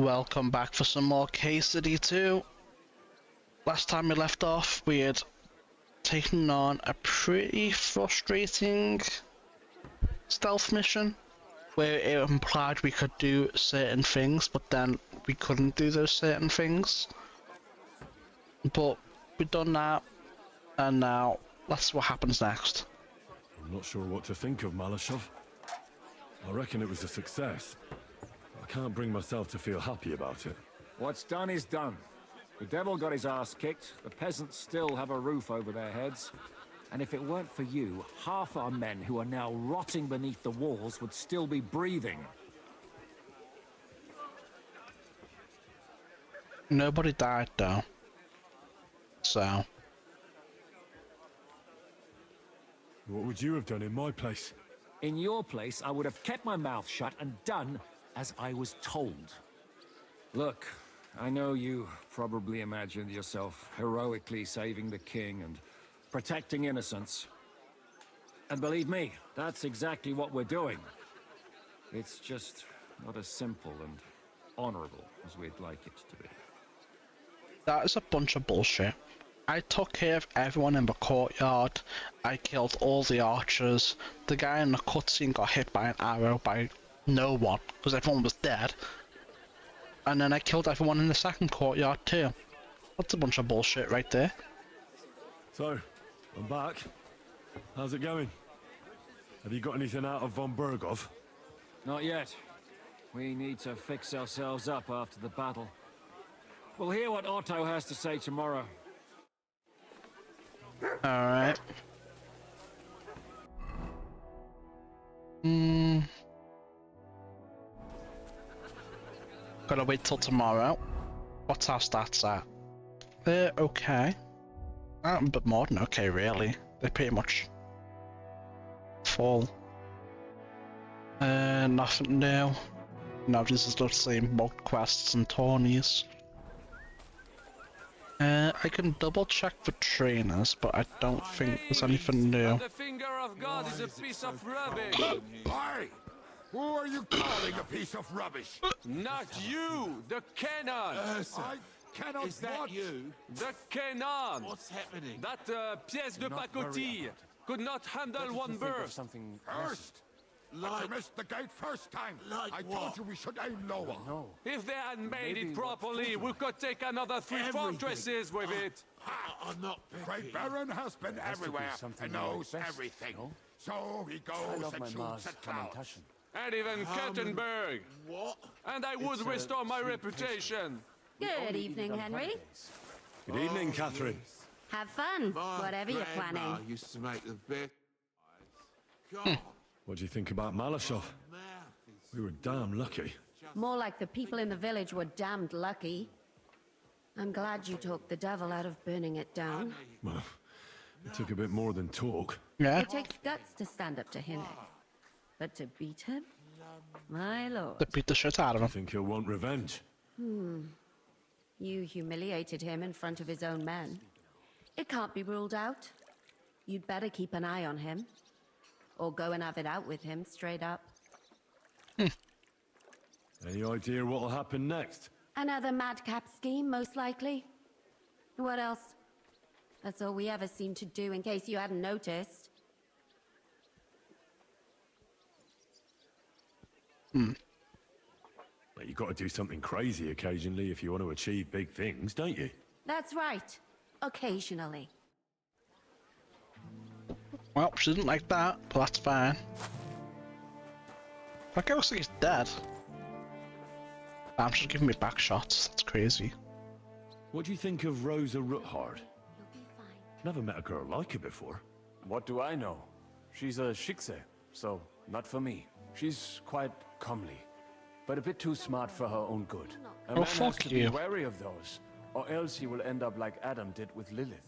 Welcome back for some more K-City 2. Last time we left off, we had taken on a pretty frustrating stealth mission where it implied we could do certain things, but then we couldn't do those certain things. But we've done that, and now let's see what happens next. I'm not sure what to think of Malashov. I reckon it was a success. I can't bring myself to feel happy about it. What's done is done. The devil got his ass kicked, the peasants still have a roof over their heads. And if it weren't for you, half our men who are now rotting beneath the walls would still be breathing. Nobody died though. So... What would you have done in my place? In your place, I would have kept my mouth shut and done as I was told. Look, I know you probably imagined yourself heroically saving the king and protecting innocents. And believe me, that's exactly what we're doing. It's just not as simple and honorable as we'd like it to be. That is a bunch of bullshit. I took care of everyone in the courtyard. I killed all the archers. The guy in the cutscene got hit by an arrow by no one, because everyone was dead. And then I killed everyone in the second courtyard too. That's a bunch of bullshit right there. So, I'm back. How's it going? Have you got anything out of von Bergov? Not yet. We need to fix ourselves up after the battle. We'll hear what Otto has to say tomorrow. Alright. Gotta wait till tomorrow. What's our stats at? They're okay. A bit more than okay, really. They're pretty much full. Nothing new. No, this is the same bulk quests and tourneys. I can double check for trainers, but I don't think there's anything new. The finger of God is a piece of rubbish. Hey! Who are you calling a piece of rubbish? Not you, the cannon. I cannot Is that watch. you? The cannon. What's happening? That pièce de pacotille could not handle one burst. Something First! But you missed the gate first time. Like I what? told you we should aim lower. No. If they had made Maybe it properly, we could take another 3 Everything. fortresses with it. I'm not Great picky. Baron has been Has to be everywhere something and like knows best, everything. no? So he I goes love and my shoots Mars at clouds. Commentation. And even Kettenberg. What? And I would It's a restore my sweet reputation. Good evening, Henry. Good evening, Catherine. Have fun, My whatever you're grandma planning. used to make the best. God, What do you think about Malashov? mouth is We were damn lucky. More like the people in the village were damned lucky. I'm glad you talked the devil out of burning it down. Well, it took a bit more than talk. Yeah, It takes guts to stand up to him. But to beat him? My lord. they beat the shit out of I him. think he'll want revenge. You humiliated him in front of his own men. It can't be ruled out. You'd better keep an eye on him. Or go and have it out with him, straight up. Any idea what'll happen next? Another madcap scheme, most likely. What else? That's all we ever seem to do, in case you hadn't noticed. Well, you got to do something crazy occasionally if you want to achieve big things, don't you? That's right. Occasionally. Well, she didn't like that, but that's fine. That guy looks like he's dead. Damn, she's giving me back shots. That's crazy. What do you think of Rosa Ruthard? You'll be fine. Never met a girl like her before. What do I know? She's a Schickse, so not for me. She's quite comely, but a bit too smart for her own good. A man has fuck to you. be wary of those, or else he will end up like Adam did with Lilith.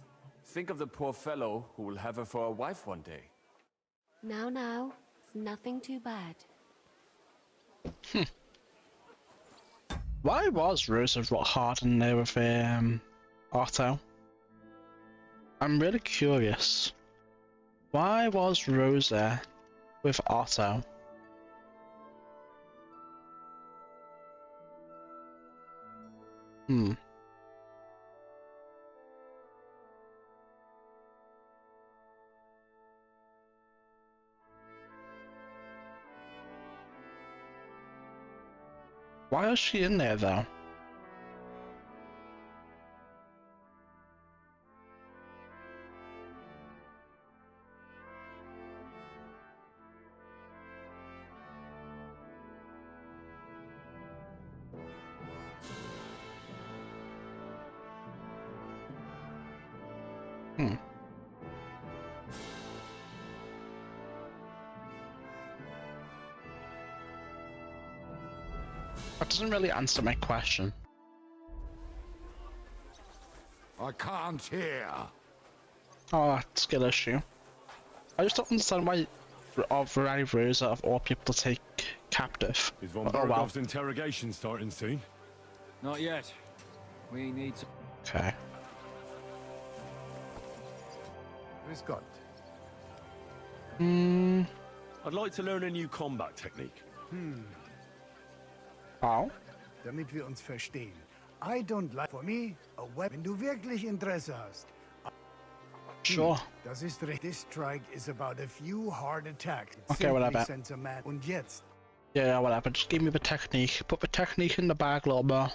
Think of the poor fellow who will have her for a wife one day. Now, it's nothing too bad. Why was Rosa Ruthard in there with Otto? I'm really curious. Why was Rosa with Otto? Hmm. Why is she in there though? Hmm. That doesn't really answer my question. I can't hear. Oh, that's a skill issue. I just don't understand why Rivers of all people to take captive. Is von Oh well. Bergov's interrogation starting soon? Not yet. We need to... Okay. Grüß Gott. Hmm. I'd like to learn a new combat technique. Oh. Damit wir uns verstehen. I don't like for me a weapon. Wenn du wirklich Interesse hast. Sure. Das ist richtig. This strike is about a few hard attacks. It Okay, simply whatever. sends a man. Und jetzt. Yeah, whatever. Just give me the technique. Put the technique in the bag a little more.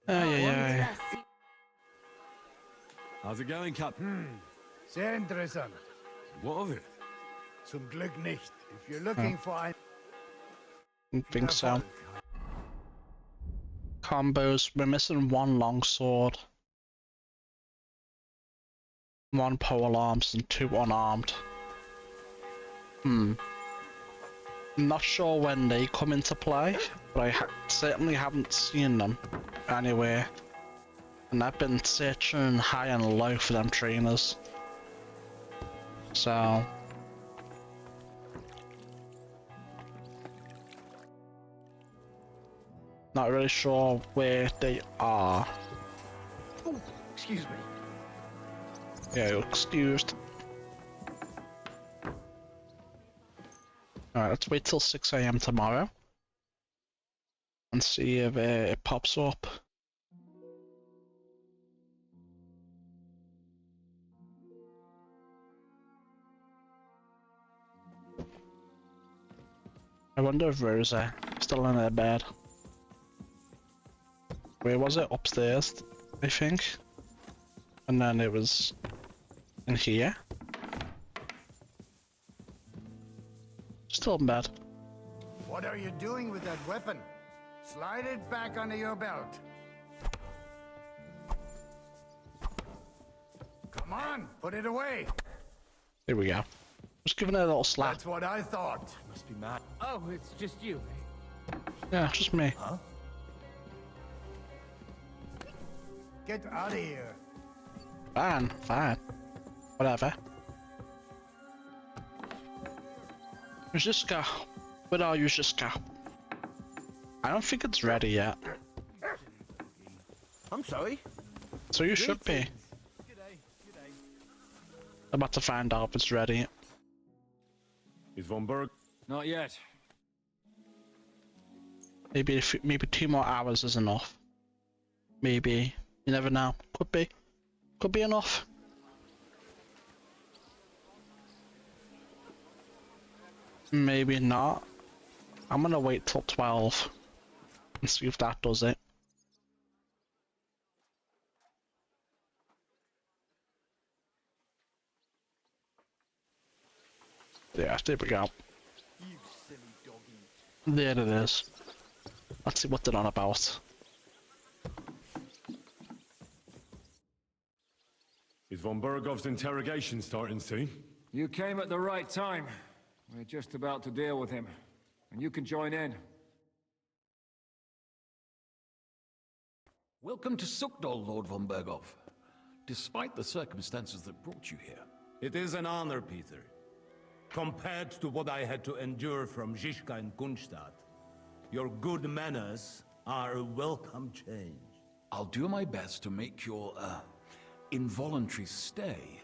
Yeah. How's it going, Cap? Sehr interessant. What of it? Zum Glück nicht. If you're looking for ein I think so. Combos. We're missing one long sword, one pole arms, and 2 unarmed. I'm not sure when they come into play, but I certainly haven't seen them anywhere. And I've been searching high and low for them trainers. So... not really sure where they are. Oh, excuse me. Yeah, you're excused. Alright, let's wait till 6 AM tomorrow. And see if it pops up. I wonder if Rosa is still in her bed. Where was it? Upstairs, I think. And then it was in here. Still in bed. What are you doing with that weapon? Slide it back under your belt. Come on, put it away. Here we go. Just giving it a little slap. That's what I thought. Must be mad. Oh, it's just you. Yeah, just me. Huh? Get out of here. Fine. Whatever. Ziska. Where are you, Ziska? I don't think it's ready yet. I'm sorry. So you should be. I'm about to find out if it's ready. Is von Berg... Not yet. Maybe 2 more hours is enough. Maybe. You never know. Could be. Could be enough. Maybe not. I'm gonna wait till 12 and see if that does it. Yeah, there we go. There it is. Let's see what they're on about. Is von Bergov's interrogation starting soon? You came at the right time. We're just about to deal with him. And you can join in. Welcome to Sukdol, Lord von Bergov. Despite the circumstances that brought you here. It is an honor, Peter. Compared to what I had to endure from Zizka and Kunstadt, your good manners are a welcome change. I'll do my best to make your, involuntary stay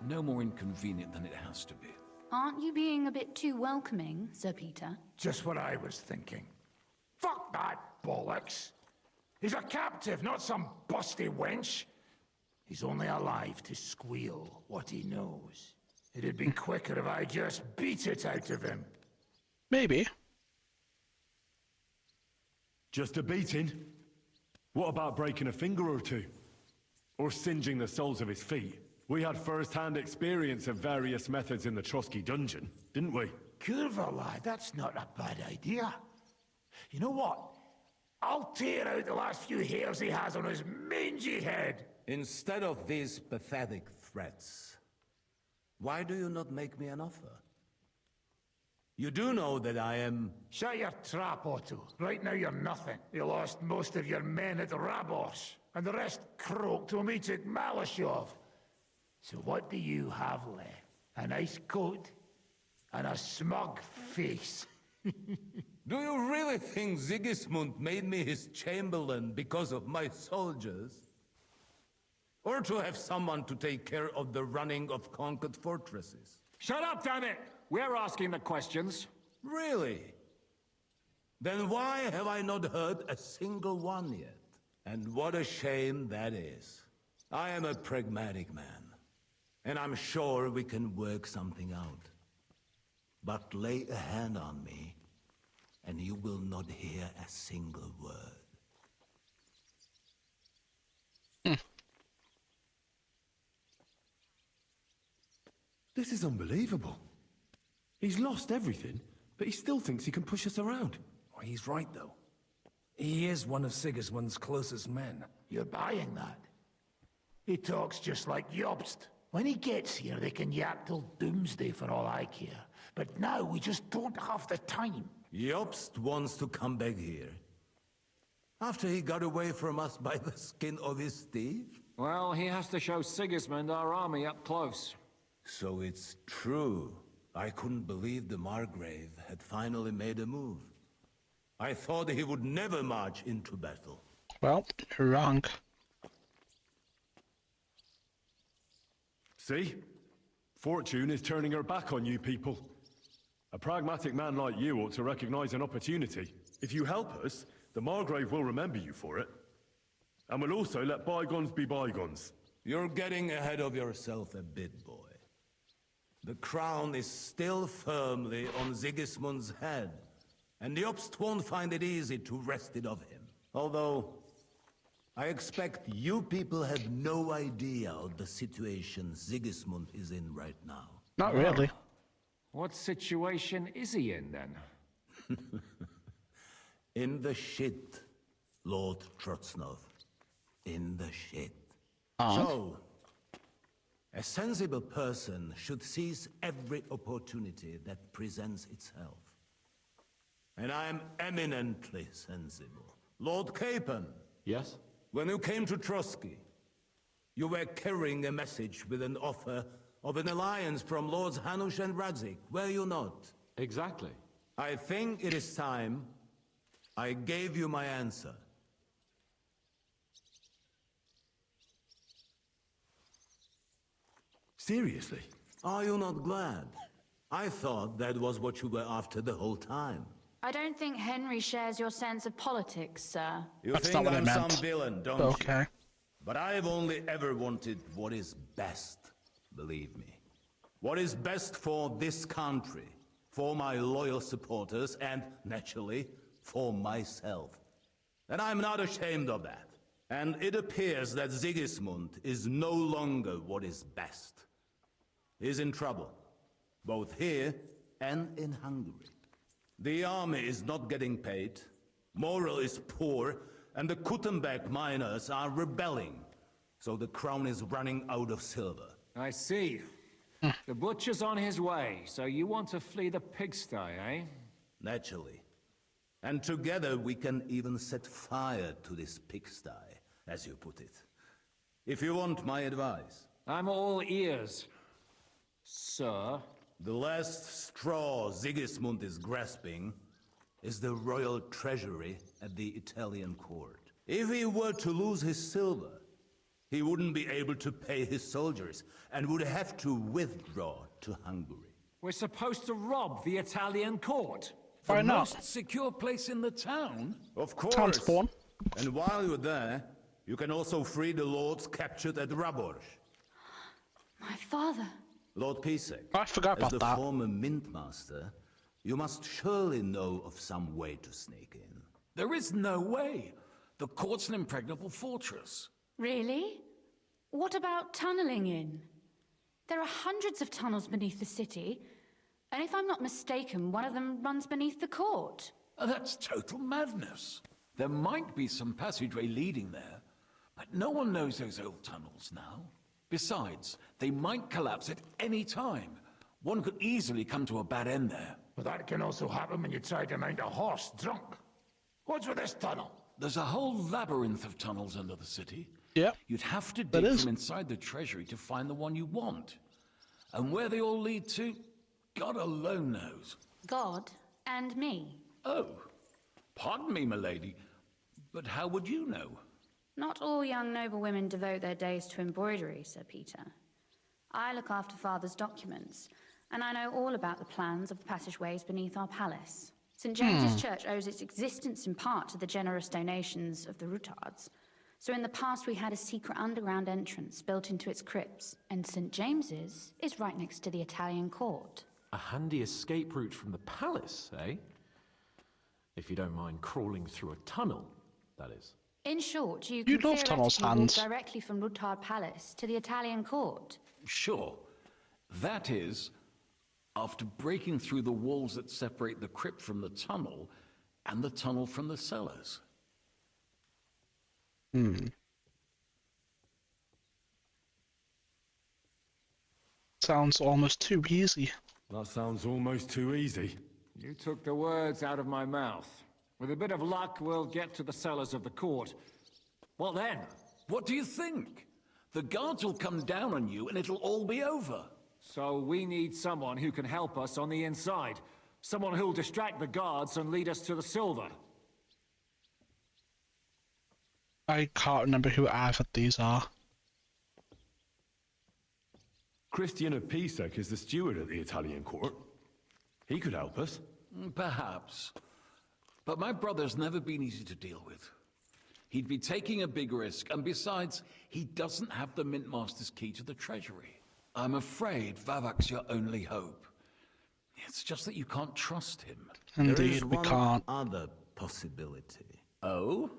no more inconvenient than it has to be. Aren't you being a bit too welcoming, Sir Peter? Just what I was thinking. Fuck that bollocks. He's a captive, not some busty wench. He's only alive to squeal what he knows. It'd be quicker if I just beat it out of him. Maybe. Just a beating? What about breaking a finger or two? Or singeing the soles of his feet? We had first-hand experience of various methods in the Trotsky dungeon, didn't we? Curva, lad, that's not a bad idea. You know what? I'll tear out the last few hairs he has on his mangy head. Instead of these pathetic threats, why do you not make me an offer? You do know that I am... Shut your trap, Otto. Right now you're nothing. You lost most of your men at Rabos, and the rest croaked when we took Malashov. So what do you have left? A nice coat and a smug face. Do you really think Sigismund made me his chamberlain because of my soldiers? Or to have someone to take care of the running of conquered fortresses? Shut up, damn it! We're asking the questions. Really? Then why have I not heard a single one yet? And what a shame that is. I am a pragmatic man, and I'm sure we can work something out. But lay a hand on me, and you will not hear a single word. This is unbelievable. He's lost everything, but he still thinks he can push us around. Well, he's right, though. He is one of Sigismund's closest men. You're buying that? He talks just like Jobst. When he gets here, they can yap till doomsday for all I care. But now we just don't have the time. Jobst wants to come back here. After he got away from us by the skin of his teeth? Well, he has to show Sigismund our army up close. So it's true. I couldn't believe the Margrave had finally made a move. I thought he would never march into battle. Well, you're wrong. See? Fortune is turning her back on you people. A pragmatic man like you ought to recognize an opportunity. If you help us, the Margrave will remember you for it. And will also let bygones be bygones. You're getting ahead of yourself a bit, boy. The crown is still firmly on Sigismund's head, and Jobst won't find it easy to wrest it of him. Although, I expect you people have no idea of the situation Sigismund is in right now. Not really. What situation is he in, then? In the shit, Lord Trotsnov. In the shit. So, a sensible person should seize every opportunity that presents itself. And I am eminently sensible. Lord Capon. Yes? When you came to Trotsky, you were carrying a message with an offer of an alliance from Lords Hanush and Radzik, were you not? Exactly. I think it is time I gave you my answer. Seriously? Are you not glad? I thought that was what you were after the whole time. I don't think Henry shares your sense of politics, sir. You That's think not what I I'm meant. some villain, don't Okay. you? But I've only ever wanted what is best, believe me. What is best for this country, for my loyal supporters, and, naturally, for myself. And I'm not ashamed of that. And it appears that Sigismund is no longer what is best. He's in trouble, both here and in Hungary. The army is not getting paid, morale is poor, and the Kuttenberg miners are rebelling. So the crown is running out of silver. I see. The butcher's on his way, so you want to flee the pigsty, eh? Naturally. And together we can even set fire to this pigsty, as you put it. If you want my advice. I'm all ears, sir. The last straw Sigismund is grasping is the royal treasury at the Italian court. If he were to lose his silver, he wouldn't be able to pay his soldiers and would have to withdraw to Hungary. We're supposed to rob the Italian court. Why The not? most secure place in the town? Of course. Town spawn. And while you're there, you can also free the lords captured at Raborj. My father. Lord Pisek, I forgot as about the that. former mint master, you must surely know of some way to sneak in. There is no way. The court's an impregnable fortress. Really? What about tunneling in? There are hundreds of tunnels beneath the city, and if I'm not mistaken, one of them runs beneath the court. That's total madness. There might be some passageway leading there, but no one knows those old tunnels now. Besides, they might collapse at any time. One could easily come to a bad end there. But that can also happen when you try to mount a horse drunk. What's with this tunnel? There's a whole labyrinth of tunnels under the city. Yep. You'd have to That dig is. from inside the treasury to find the one you want. And where they all lead to, God alone knows. God and me. Oh, pardon me, milady, but how would you know? Not all young noblewomen devote their days to embroidery, Sir Peter. I look after Father's documents, and I know all about the plans of the passageways beneath our palace. St. James's Church owes its existence in part to the generous donations of the Routards. So in the past we had a secret underground entrance built into its crypts, and St. James's is right next to the Italian court. A handy escape route from the palace, eh? If you don't mind crawling through a tunnel, that is. In short, you You can love tunnels, theoretically walk Hans. directly from Routard Palace to the Italian court. Sure. That is, after breaking through the walls that separate the crypt from the tunnel, and the tunnel from the cellars. Sounds almost too easy. That sounds almost too easy. You took the words out of my mouth. With a bit of luck, we'll get to the cellars of the court. What then? What do you think? The guards will come down on you and it'll all be over. So we need someone who can help us on the inside. Someone who'll distract the guards and lead us to the silver. I can't remember who either of these are. Christian of Pisek is the steward at the Italian court. He could help us. Perhaps. But my brother's never been easy to deal with. He'd be taking a big risk, and besides, he doesn't have the Mint Master's key to the treasury. I'm afraid Vavak's your only hope. It's just that you can't trust him. There Indeed, is we one can't. other possibility. Oh?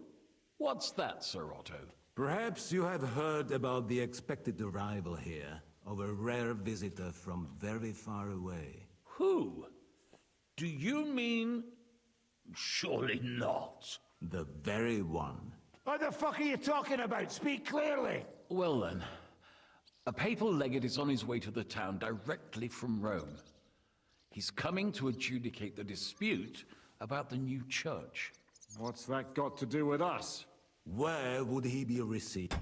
What's that, Sir Otto? Perhaps you have heard about the expected arrival here of a rare visitor from very far away. Who? Do you mean... Surely not. The very one. What the fuck are you talking about? Speak clearly. Well then, a papal legate is on his way to the town directly from Rome. He's coming to adjudicate the dispute about the new church. What's that got to do with us? Where would he be received?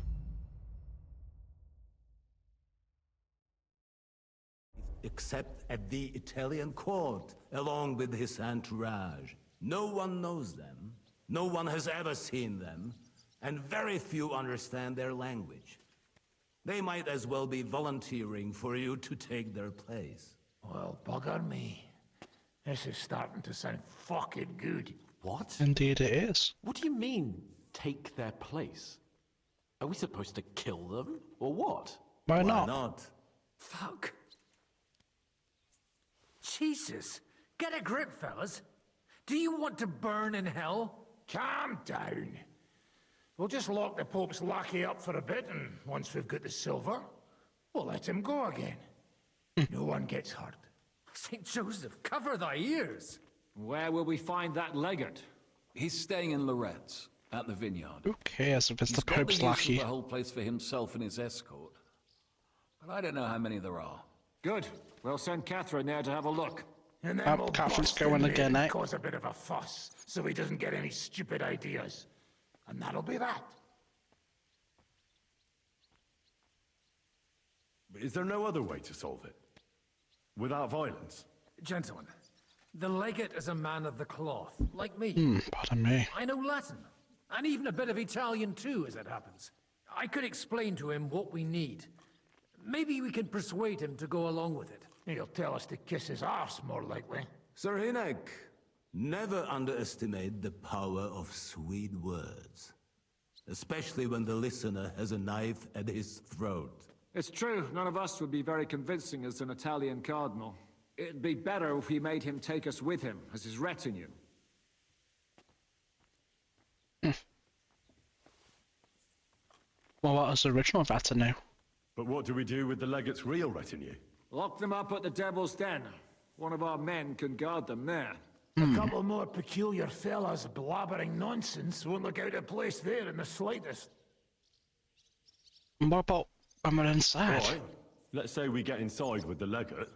Except at the Italian court, along with his entourage. No one knows them, no one has ever seen them, and very few understand their language. They might as well be volunteering for you to take their place. Well, bugger me. This is starting to sound fucking good. What? Indeed it is. What do you mean, take their place? Are we supposed to kill them, or what? Why Why not? not? Fuck. Jesus. Get a grip, fellas. Do you want to burn in hell? Calm down. We'll just lock the Pope's lackey up for a bit, and once we've got the silver, we'll let him go again. No one gets hurt. St. Joseph, cover thy ears. Where will we find that legate? He's staying in Loretz, at the vineyard. Who cares if it's He's the got Pope's the use lackey? of the whole place for himself and his escort. But I don't know how many there are. Good. We'll send Catherine there to have a look. And then we'll Catherine's bust going in there again, and eh? cause a bit of a fuss, so he doesn't get any stupid ideas. And that'll be that. Is there no other way to solve it? Without violence? Gentlemen, the legate is a man of the cloth, like me. Pardon me. I know Latin, and even a bit of Italian too, as it happens. I could explain to him what we need. Maybe we can persuade him to go along with it. He'll tell us to kiss his arse, more likely. Sir Hinek, Never underestimate the power of sweet words. Especially when the listener has a knife at his throat. It's true, none of us would be very convincing as an Italian cardinal. It'd be better if we made him take us with him, as his retinue. Well, what was the original retinue? But what do we do with the legate's real retinue? Lock them up at the Devil's Den. One of our men can guard them there. A couple more peculiar fellas blabbering nonsense won't look out of place there in the slightest. And what about when we're inside? All right, let's say we get inside with the legate.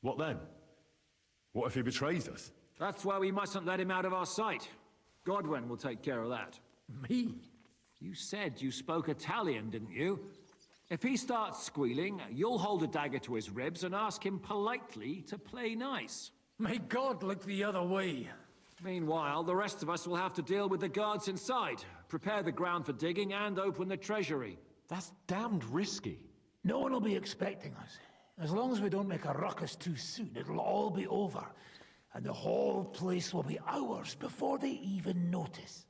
What then? What if he betrays us? That's why we mustn't let him out of our sight. Godwin will take care of that. Me? You said you spoke Italian, didn't you? If he starts squealing, you'll hold a dagger to his ribs and ask him politely to play nice. May God look the other way. Meanwhile, the rest of us will have to deal with the guards inside, prepare the ground for digging, and open the treasury. That's damned risky. No one will be expecting us. As long as we don't make a ruckus too soon, it'll all be over. And the whole place will be ours before they even notice.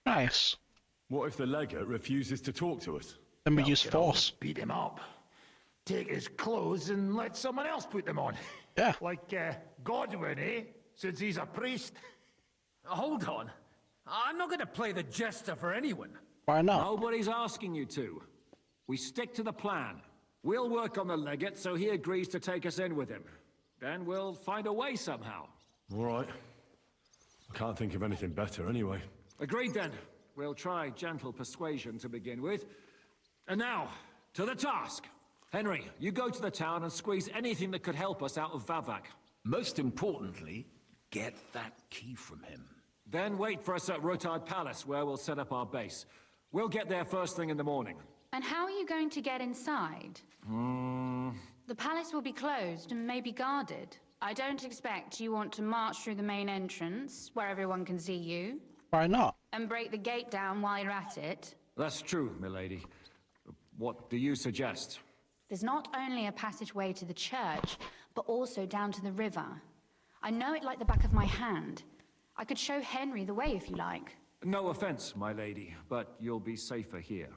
Nice. What if the legate refuses to talk to us? Then we use force. Beat him up. Take his clothes and let someone else put them on. Yeah. Like Godwin, eh? Since he's a priest. Hold on. I'm not going to play the jester for anyone. Why not? Nobody's asking you to. We stick to the plan. We'll work on the legate so he agrees to take us in with him. Then we'll find a way somehow. All right. I can't think of anything better anyway. Agreed then. We'll try gentle persuasion to begin with. And now, to the task. Henry, you go to the town and squeeze anything that could help us out of Vavak. Most importantly, get that key from him. Then wait for us at Rotard Palace, where we'll set up our base. We'll get there first thing in the morning. And how are you going to get inside? The palace will be closed and may be guarded. I don't expect you want to march through the main entrance, where everyone can see you. Why not? And break the gate down while you're at it. That's true, milady. What do you suggest? There's not only a passageway to the church, but also down to the river. I know it like the back of my hand. I could show Henry the way if you like. No offense, my lady, but you'll be safer here.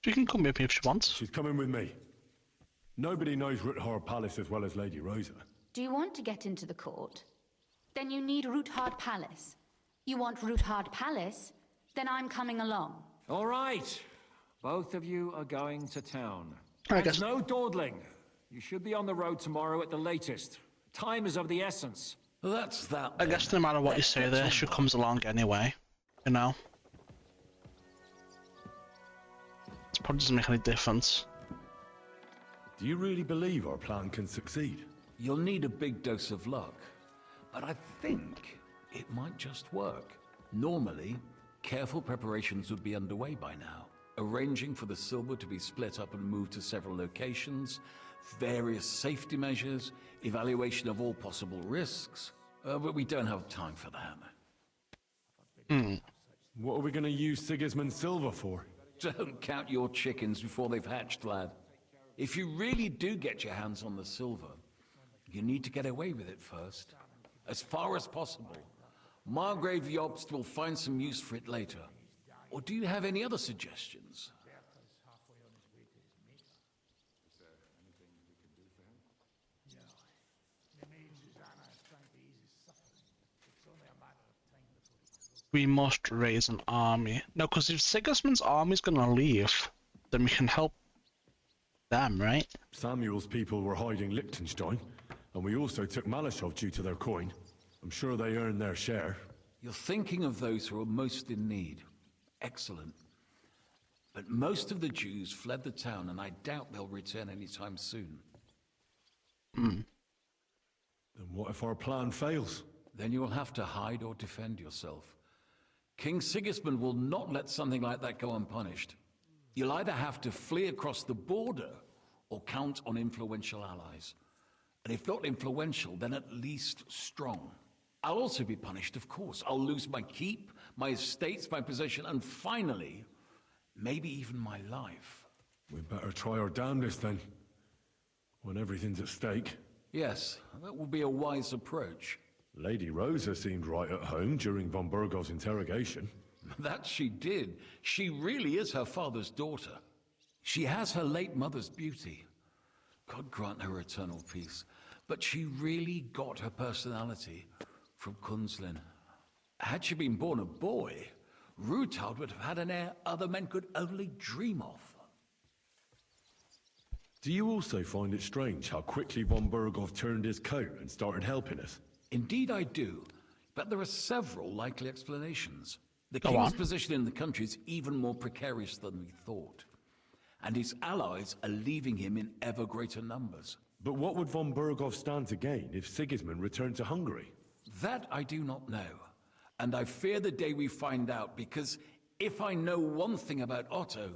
She can come with me if she wants. She's coming with me. Nobody knows Ruthard Palace as well as Lady Rosa. Do you want to get into the court? Then you need Ruthard Palace. You want Ruthard Palace? Then I'm coming along. All right. Both of you are going to town. I guess no dawdling. You should be on the road tomorrow at the latest. Time is of the essence. Well, that's that. I guess no matter what you say there, she comes along anyway. You know? It probably doesn't make any difference. Do you really believe our plan can succeed? You'll need a big dose of luck, but I think it might just work. Normally, careful preparations would be underway by now. Arranging for the silver to be split up and moved to several locations, various safety measures, evaluation of all possible risks. But we don't have time for that. What are we going to use Sigismund's silver for? Don't count your chickens before they've hatched, lad. If you really do get your hands on the silver, you need to get away with it first. As far as possible. Margrave Jobst will find some use for it later. Or do you have any other suggestions? We must raise an army. No, because if Sigismund's army's gonna leave, then we can help them, right? Samuel's people were hiding Liechtenstein, and we also took Malashov due to their coin. I'm sure they earned their share. You're thinking of those who are most in need. Excellent. But most of the Jews fled the town, and I doubt they'll return anytime soon. Then what if our plan fails? Then you will have to hide or defend yourself. King Sigismund will not let something like that go unpunished. You'll either have to flee across the border or count on influential allies. And if not influential, then at least strong. I'll also be punished, of course. I'll lose my keep, my estates, my possession, and finally, maybe even my life. We better try our damnedest then. When everything's at stake. Yes, that would be a wise approach. Lady Rosa seemed right at home during von Burgov's interrogation. That she did. She really is her father's daughter. She has her late mother's beauty. God grant her eternal peace. But she really got her personality from Kunzlin. Had she been born a boy, Rutard would have had an air other men could only dream of. Do you also find it strange how quickly von Burgov turned his coat and started helping us? Indeed I do, but there are several likely explanations. The Go king's on. position in the country is even more precarious than we thought. And his allies are leaving him in ever greater numbers. But what would von Burgov stand to gain if Sigismund returned to Hungary? That I do not know. And I fear the day we find out, because if I know one thing about Otto,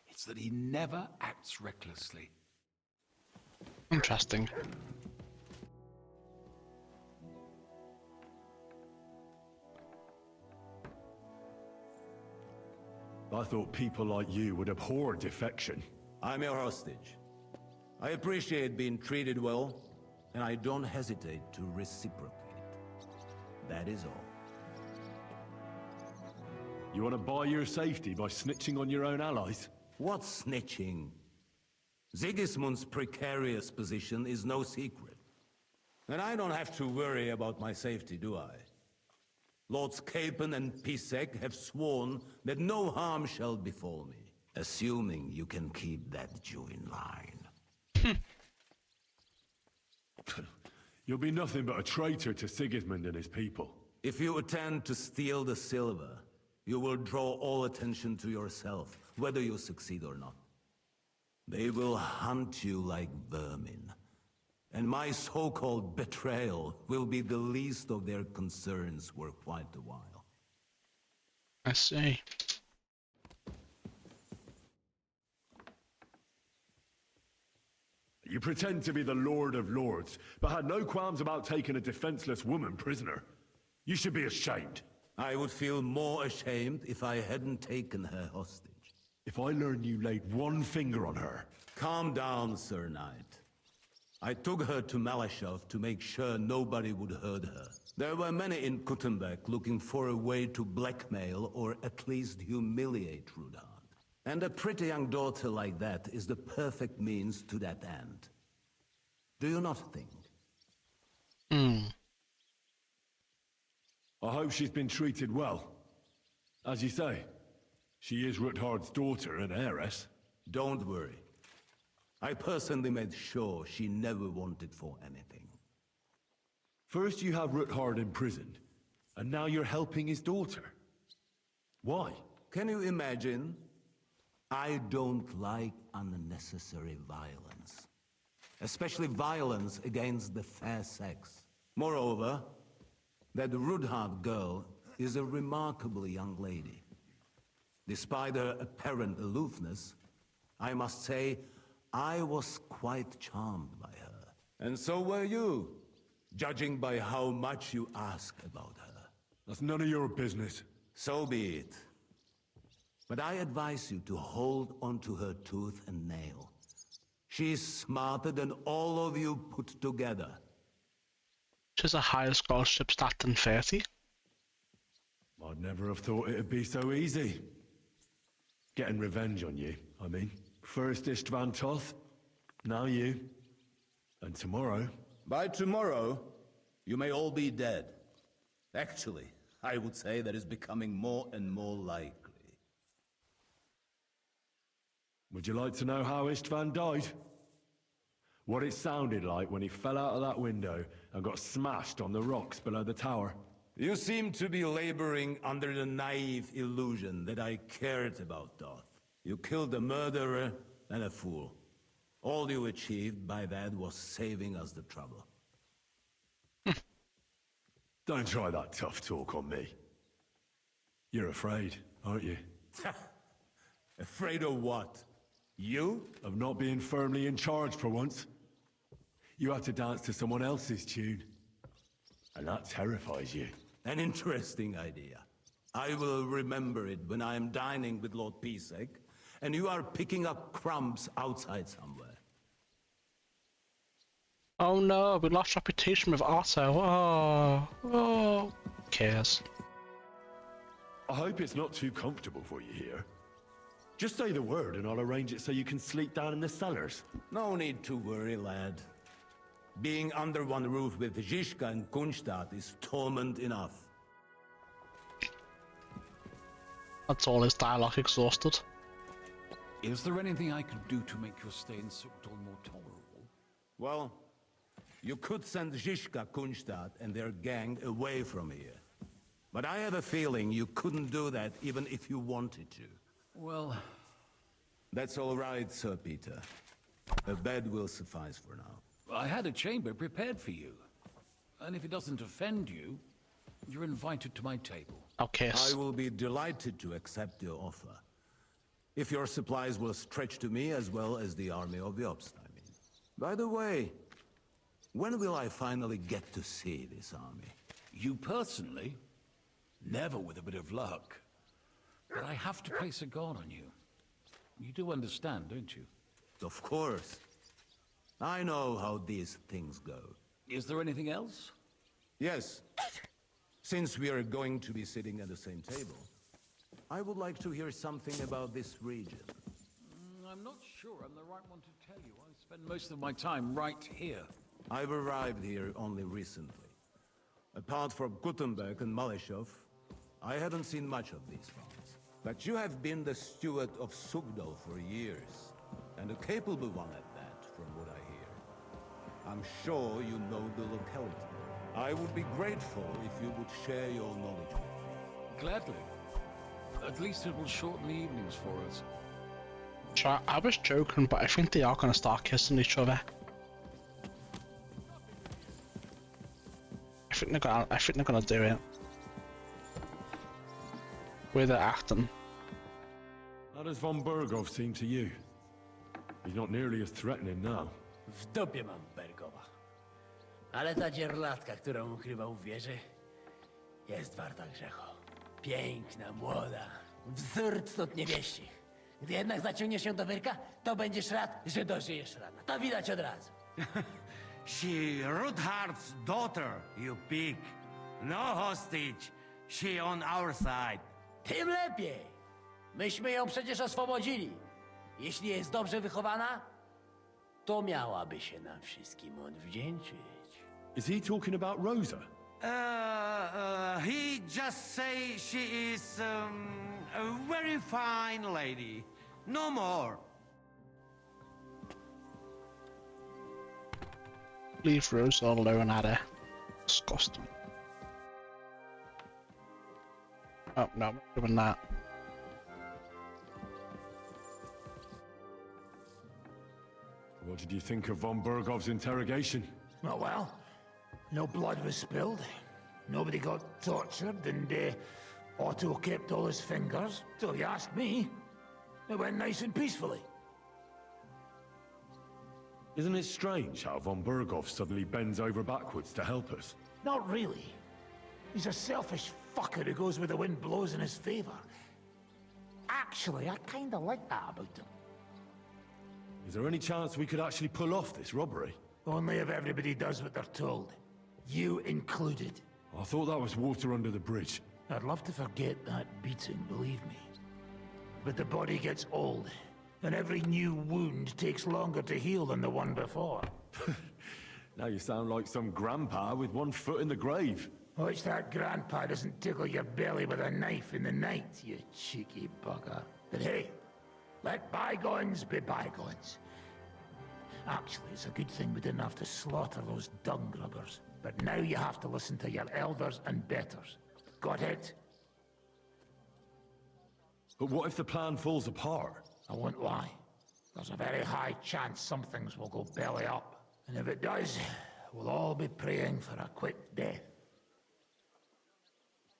it's that he never acts recklessly. Interesting. I thought people like you would abhor defection. I'm your hostage. I appreciate being treated well, and I don't hesitate to reciprocate. That is all. You want to buy your safety by snitching on your own allies? What snitching? Sigismund's precarious position is no secret. And I don't have to worry about my safety, do I? Lords Capon and Pisek have sworn that no harm shall befall me, assuming you can keep that Jew in line. You'll be nothing but a traitor to Sigismund and his people. If you attempt to steal the silver, you will draw all attention to yourself, whether you succeed or not. They will hunt you like vermin. And my so-called betrayal will be the least of their concerns for quite a while. I see. You pretend to be the Lord of Lords, but had no qualms about taking a defenseless woman prisoner. You should be ashamed. I would feel more ashamed if I hadn't taken her hostage. If I learn you laid one finger on her... Calm down, Sir Knight. I took her to Malashov to make sure nobody would hurt her. There were many in Kuttenberg looking for a way to blackmail or at least humiliate Rudard. And a pretty young daughter like that is the perfect means to that end. Do you not think? I hope she's been treated well. As you say, she is Ruthard's daughter and heiress. Don't worry. I personally made sure she never wanted for anything. First you have Ruthard imprisoned, and now you're helping his daughter. Why? Can you imagine? I don't like unnecessary violence. Especially violence against the fair sex. Moreover, that Ruthard girl is a remarkably young lady. Despite her apparent aloofness, I must say, I was quite charmed by her. And so were you, judging by how much you ask about her. That's none of your business. So be it. But I advise you to hold onto her tooth and nail. She's smarter than all of you put together. She's a higher scholarship stat than 30. I'd never have thought it'd be so easy. Getting revenge on you, I mean. First Istvan Toth, now you. And tomorrow... By tomorrow, you may all be dead. Actually, I would say that is becoming more and more likely. Would you like to know how Istvan died? What it sounded like when he fell out of that window and got smashed on the rocks below the tower? You seem to be laboring under the naive illusion that I cared about Toth. You killed a murderer and a fool. All you achieved by that was saving us the trouble. Don't try that tough talk on me. You're afraid, aren't you? Afraid of what? You? Of not being firmly in charge for once. You had to dance to someone else's tune. And that terrifies you. An interesting idea. I will remember it when I am dining with Lord Pisek, and you are picking up crumbs outside somewhere. Oh no, we lost reputation with Otto. Oh, who cares? I hope it's not too comfortable for you here. Just say the word and I'll arrange it so you can sleep down in the cellars. No need to worry, lad. Being under one roof with Zizka and Kunstadt is torment enough. That's all his dialogue exhausted. Is there anything I could do to make your stay in Sukdal more tolerable? Well, you could send Zizka, Kunstadt, and their gang away from here. But I have a feeling you couldn't do that even if you wanted to. Well... That's all right, Sir Peter. A bed will suffice for now. I had a chamber prepared for you. And if it doesn't offend you, you're invited to my table. Okay. I will be delighted to accept your offer. If your supplies will stretch to me as well as the army of Jobst, I mean. By the way, when will I finally get to see this army? You personally? Never with a bit of luck. But I have to place a guard on you. You do understand, don't you? Of course. I know how these things go. Is there anything else? Yes. Since we are going to be sitting at the same table, I would like to hear something about this region. I'm not sure I'm the right one to tell you. I spend most of my time right here. I've arrived here only recently. Apart from Gutenberg and Maleshov, I haven't seen much of these farms. But you have been the steward of Sugdal for years, and a capable one at that, from what I hear. I'm sure you know the locality. I would be grateful if you would share your knowledge with me. Gladly. At least it will shorten the evenings for us. Sure, I was joking, but I think they are going to start kissing each other. I think they're gonna do it. With the acting. How does von Bergov seem to you? He's not nearly as threatening now. W dupie mam Bergowa. Ale ta dzierlatka, którą ukrywał w wieży, jest warta grzechu. Piękna, młoda, wzór cnót niewieścich. Gdy jednak zaciągniesz się do wyrka, to będziesz rad, że dożyjesz rana. To widać od razu. She Rudhard's daughter, you pig. No hostage. She on our side. Tym lepiej. Myśmy ją przecież oswobodzili. Jeśli jest dobrze wychowana, to miałaby się nam wszystkim odwdzięczyć. Is he talking about Rosa? He just say she is a very fine lady. No more. Leave Rose alone at her. Disgusting. Oh no, I'm not doing that. What did you think of von Bergov's interrogation? Oh, well, no blood was spilled. Nobody got tortured, and Otto kept all his fingers. So if you ask me, it went nice and peacefully. Isn't it strange how von Bergov suddenly bends over backwards to help us? Not really. He's a selfish fucker who goes where the wind blows in his favor. Actually, I kinda like that about him. Is there any chance we could actually pull off this robbery? Only if everybody does what they're told. You included. I thought that was water under the bridge. I'd love to forget that beating, believe me. But the body gets old, and every new wound takes longer to heal than the one before. Now you sound like some grandpa with one foot in the grave. Watch that grandpa doesn't tickle your belly with a knife in the night, you cheeky bugger. But hey, let bygones be bygones. Actually, it's a good thing we didn't have to slaughter those dung grubbers. But now you have to listen to your elders and betters. Got it? But what if the plan falls apart? I won't lie. There's a very high chance some things will go belly up. And if it does, we'll all be praying for a quick death.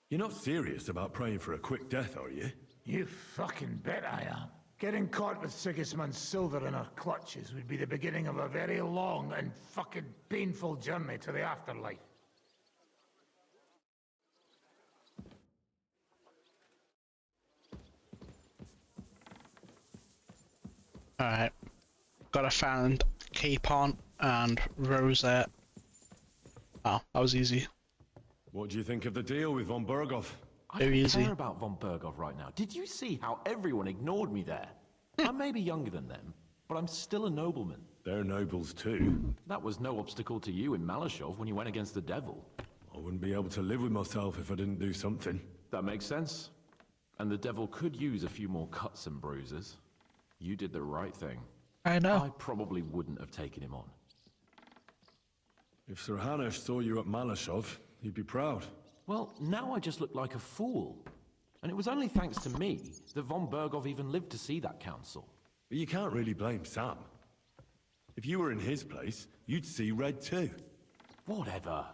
You're not serious about praying for a quick death, are you? You fucking bet I am. Getting caught with Sigismund's silver in our clutches would be the beginning of a very long and fucking painful journey to the afterlife. Alright. Gotta find Capon and Rosette. Oh, that was easy. What do you think of the deal with von Berghoff? I Very don't easy. care about von Berghoff right now. Did you see how everyone ignored me there? I may be younger than them, but I'm still a nobleman. They're nobles too. That was no obstacle to you in Malashov when you went against the devil. I wouldn't be able to live with myself if I didn't do something. That makes sense. And the devil could use a few more cuts and bruises. You did the right thing. I know. I probably wouldn't have taken him on. If Sir Hanush saw you at Malashov, he'd be proud. Well, now I just look like a fool. And it was only thanks to me that von Berghoff even lived to see that council. But you can't really blame Sam. If you were in his place, you'd see red too. Whatever.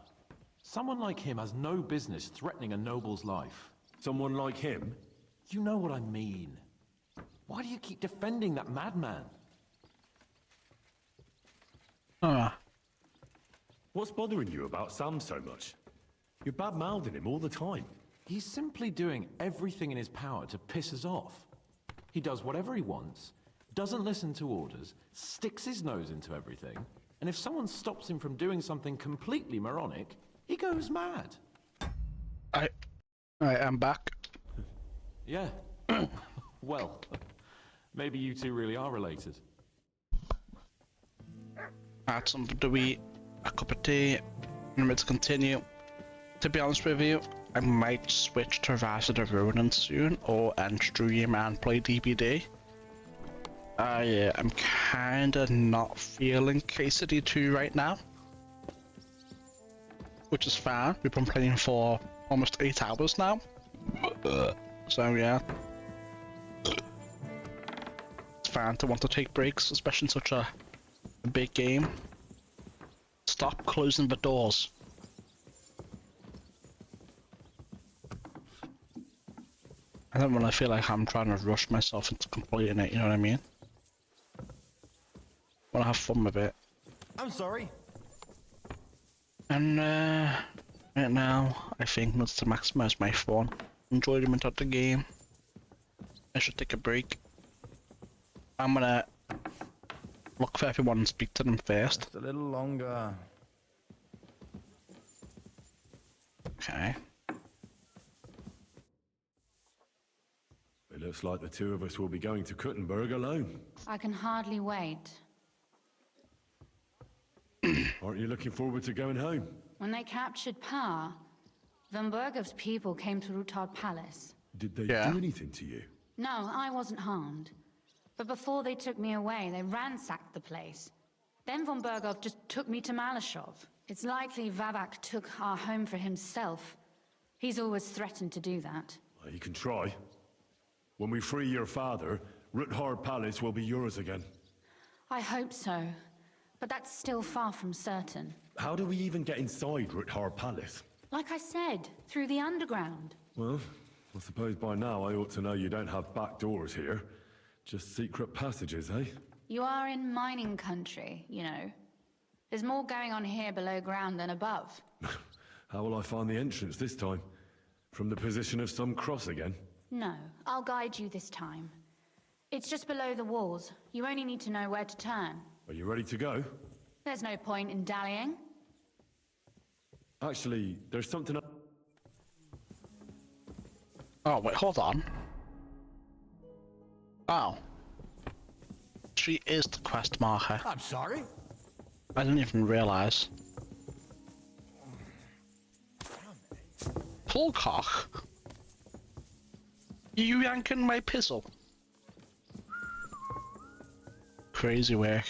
Someone like him has no business threatening a noble's life. Someone like him? You know what I mean. Why do you keep defending that madman? What's bothering you about Sam so much? You're bad-mouthing him all the time. He's simply doing everything in his power to piss us off. He does whatever he wants, doesn't listen to orders, sticks his nose into everything, and if someone stops him from doing something completely moronic, he goes mad. I am back. Yeah. Well, maybe you two really are related. I had something to eat, a cup of tea, and I'm ready to continue. To be honest with you, I might switch to Rise of the Ronin soon, or end stream and play DBD. I am kinda not feeling KCD 2 right now. Which is fine, we've been playing for almost 8 hours now. So yeah. It's fine to want to take breaks, especially in such a big game. Stop closing the doors. I don't want to feel like I'm trying to rush myself into completing it, you know what I mean? Want to have fun with it. I'm sorry. And right now, I think that's to maximize my fun. Enjoyment of the game. I should take a break. I'm gonna look for everyone and speak to them first. Just a little longer. Okay. It looks like the two of us will be going to Kuttenberg alone. I can hardly wait. Aren't you looking forward to going home? When they captured power, von Bergov's people came to Rutard Palace. Did they do anything to you? No, I wasn't harmed. But before they took me away, they ransacked the place. Then von Bergov just took me to Malashov. It's likely Vavak took our home for himself. He's always threatened to do that. Well, you can try. When we free your father, Ruthard Palace will be yours again. I hope so. But that's still far from certain. How do we even get inside Ruthard Palace? Like I said, through the underground. Well, I suppose by now I ought to know you don't have back doors here. Just secret passages, eh? You are in mining country, you know. There's more going on here below ground than above. How will I find the entrance this time? From the position of some cross again? No, I'll guide you this time. It's just below the walls. You only need to know where to turn. Are you ready to go? There's no point in dallying. Actually, there's something... Oh, wait, hold on. Oh. She is the quest marker. I'm sorry? I didn't even realize. Pullcock? You yanking my pistol? Crazy work.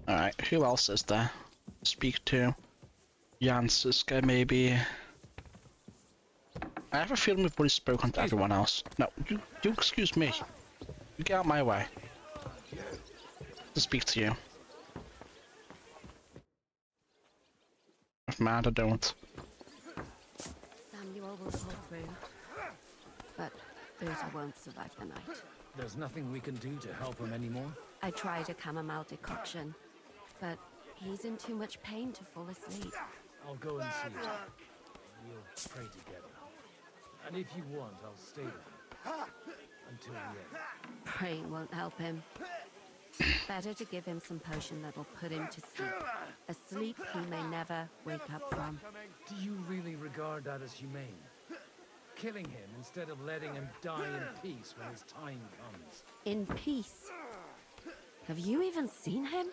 Alright, who else is there? Speak to Jan Siska, maybe. I have a feeling we've already spoken to everyone else. No, you excuse me. You get out of my way. To speak to you. If mad, I don't. Samuel will pull through. But Berta won't survive the night. There's nothing we can do to help him anymore? I tried a chamomile decoction, but he's in too much pain to fall asleep. I'll go and see him. We'll pray together. And if you want, I'll stay with you. Until the end. Praying won't help him. Better to give him some potion that'll put him to sleep. A sleep he may never wake up from. Do you really regard that as humane? Killing him instead of letting him die in peace when his time comes. In peace? Have you even seen him?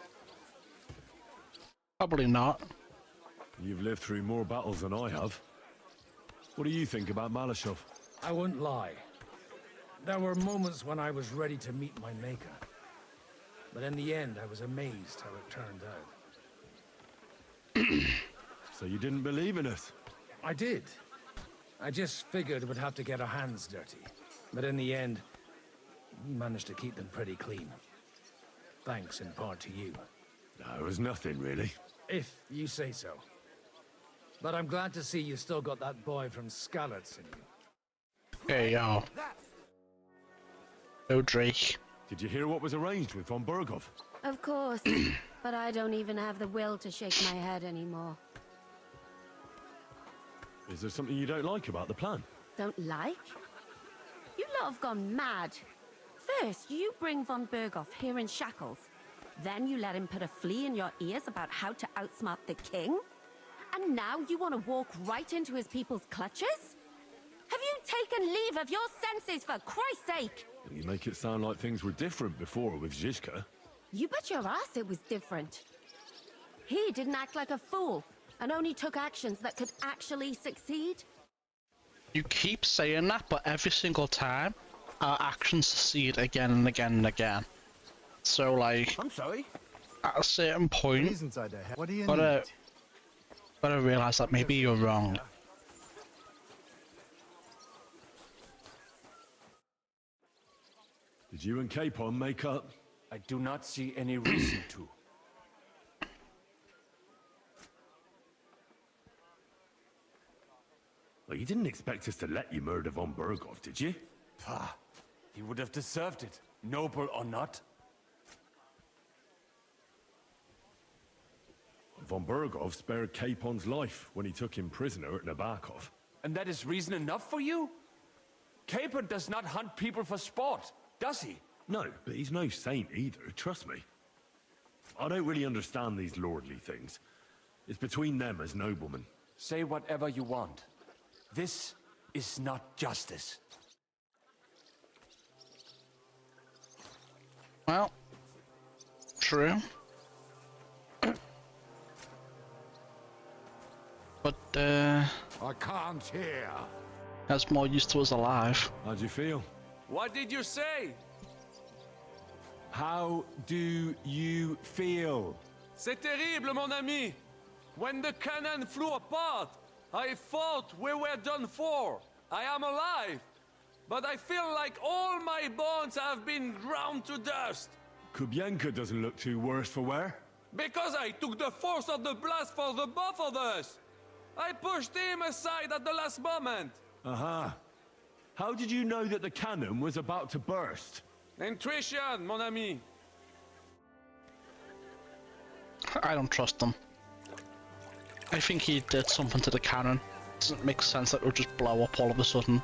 Probably not. You've lived through more battles than I have. What do you think about Malashov? I wouldn't lie. There were moments when I was ready to meet my maker. But in the end, I was amazed how it turned out. So you didn't believe in us? I did. I just figured we'd have to get our hands dirty. But in the end, we managed to keep them pretty clean. Thanks in part to you. No, it was nothing, really. If you say so. But I'm glad to see you still got that boy from Skalitz in you. There you go. No Drake. Did you hear what was arranged with von Berghoff? Of course. But I don't even have the will to shake my head anymore. Is there something you don't like about the plan? Don't like? You lot have gone mad. First, you bring von Berghoff here in shackles. Then you let him put a flea in your ears about how to outsmart the king? And now you want to walk right into his people's clutches? Have you taken leave of your senses, for Christ's sake? You make it sound like things were different before with Zizka. You bet your ass it was different. He didn't act like a fool, and only took actions that could actually succeed. You keep saying that, but every single time, our actions succeed again and again and again. So, like, I'm sorry. at a certain point, What is inside there? What do you gotta realize that maybe you're wrong. Did you and Capon make up? I do not see any reason to. Well, you didn't expect us to let you murder von Berghoff, did you? Pah, he would have deserved it, noble or not. Von Berghoff spared Capon's life when he took him prisoner at Nabokov. And that is reason enough for you? Capon does not hunt people for sport, does he? No, but he's no saint either, trust me. I don't really understand these lordly things. It's between them as noblemen. Say whatever you want. This is not justice. Well, true. But, I can't hear. that's more used to us alive. How'd you feel? What did you say? How do you feel? C'est terrible, mon ami. When the cannon flew apart, I thought we were done for. I am alive. But I feel like all my bones have been ground to dust. Kubyenka doesn't look too worse for wear. Because I took the force of the blast for the both of us. I pushed him aside at the last moment. Aha. How did you know that the cannon was about to burst? Intuition, mon ami. I don't trust them. I think he did something to the cannon. Doesn't make sense that it would just blow up all of a sudden.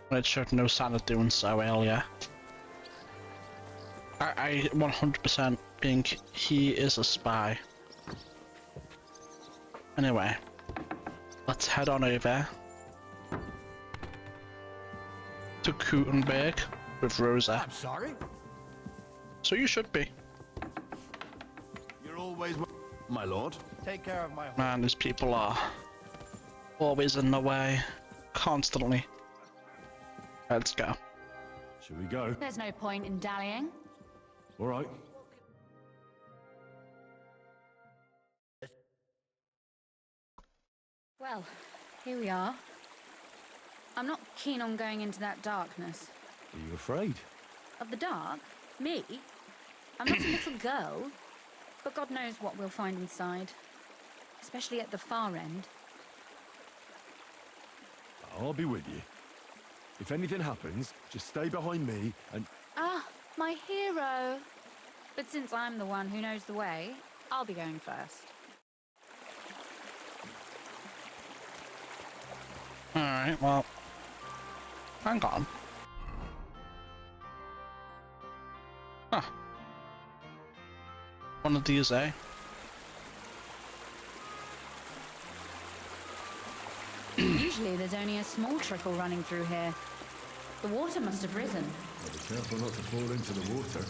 When it showed no sign of doing so earlier. I 100% think he is a spy. Anyway, let's head on over to Kutenberg with Rosa. I'm sorry. So you should be. You're always... My lord. Take care of my... Man, these people are always in the way. Constantly. Let's go. Should we go? There's no point in dallying. All right. Well, here we are. I'm not keen on going into that darkness. Are you afraid? Of the dark? Me? I'm not a little girl. But God knows what we'll find inside. Especially at the far end. I'll be with you. If anything happens, just stay behind me and... Ah, my hero. But since I'm the one who knows the way, I'll be going first. Alright, well... Hang on. One of these, eh? Usually there's only a small trickle running through here. The water must have risen. Be careful not to fall into the water.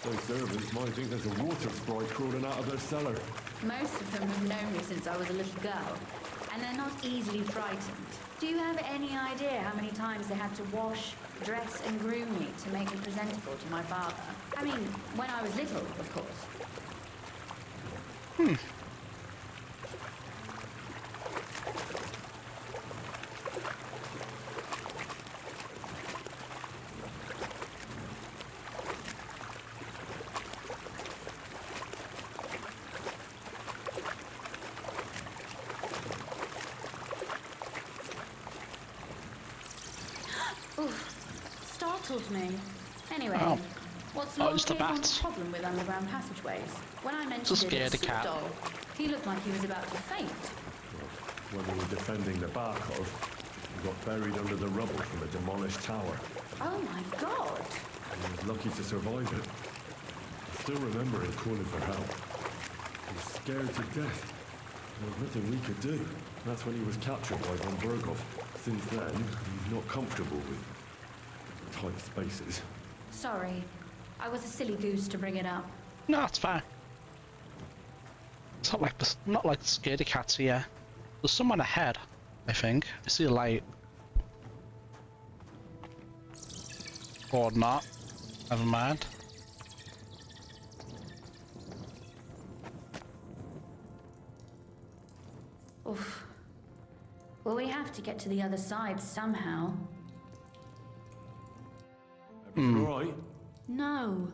Those servants might think there's a water sprite crawling out of their cellar. Most of them have known me since I was a little girl, and they're not easily frightened. Do you have any idea how many times they had to wash, dress, and groom me to make me presentable to my father? I mean, when I was little, of course. Startled me. Anyway, what's Lord Capon's problem with underground passageways? When I mentioned it to Doll, he looked like he was about to faint. When we were defending the Barkov, we got buried under the rubble from a demolished tower. Oh my god! I was lucky to survive it. I still remember him calling for help. He was scared to death. There was nothing we could do. That's when he was captured by von Berghoff. Since then, he's not comfortable with tight spaces. Sorry. I was a silly goose to bring it up. No, it's fine. It's not like the scaredy cats here. There's someone ahead, I think. I see a light. Or not. Never mind. Oof. Well, we have to get to the other side somehow. Everything all right? No.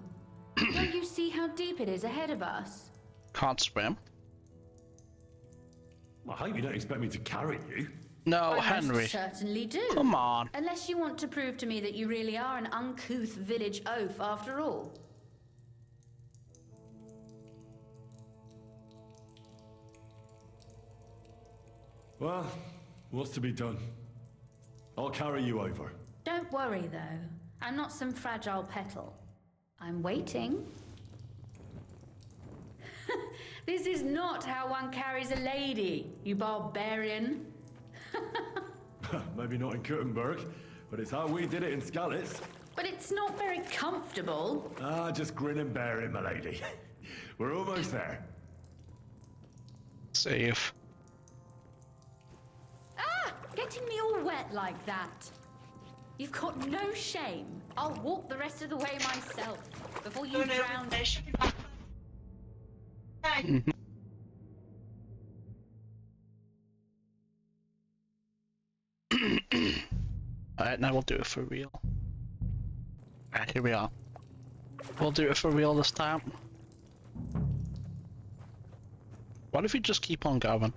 Don't you see how deep it is ahead of us? Can't swim. I hope you don't expect me to carry you. No, I Henry. most certainly do. Come on. Unless you want to prove to me that you really are an uncouth village oaf after all. Well, what's to be done? I'll carry you over. Don't worry, though. I'm not some fragile petal. I'm waiting. This is not how one carries a lady, you barbarian. Maybe not in Kuttenberg, but it's how we did it in Skalitz. But it's not very comfortable. Ah, just grin and bear it, my lady. We're almost there. Safe. Ah! Getting me all wet like that. You've got no shame. I'll walk the rest of the way myself before you drown. Alright, now we'll do it for real. Alright, here we are. We'll do it for real this time. What if we just keep on going?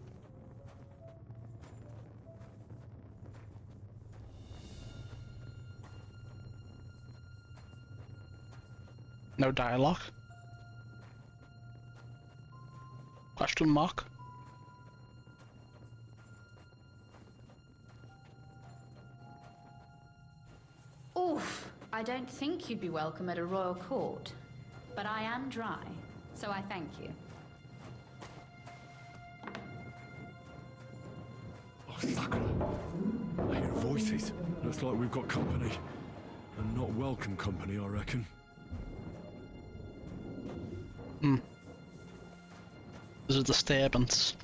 No dialogue? Question mark? Oof. I don't think you'd be welcome at a royal court. But I am dry, so I thank you. Oh, Sakura. I hear voices. Looks like we've got company. And not welcome company, I reckon. There's a disturbance.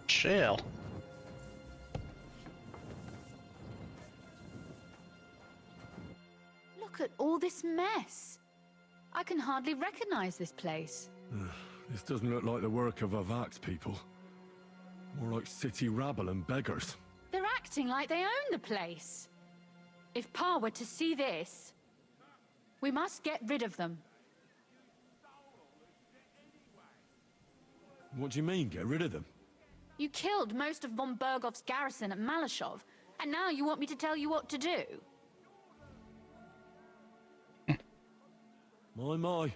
Chill. Look at all this mess. I can hardly recognize this place. This doesn't look like the work of Avak's people. More like city rabble and beggars. They're acting like they own the place. If Pa were to see this, we must get rid of them. What do you mean, get rid of them? You killed most of von Bergoff's garrison at Malashov, and now you want me to tell you what to do? My.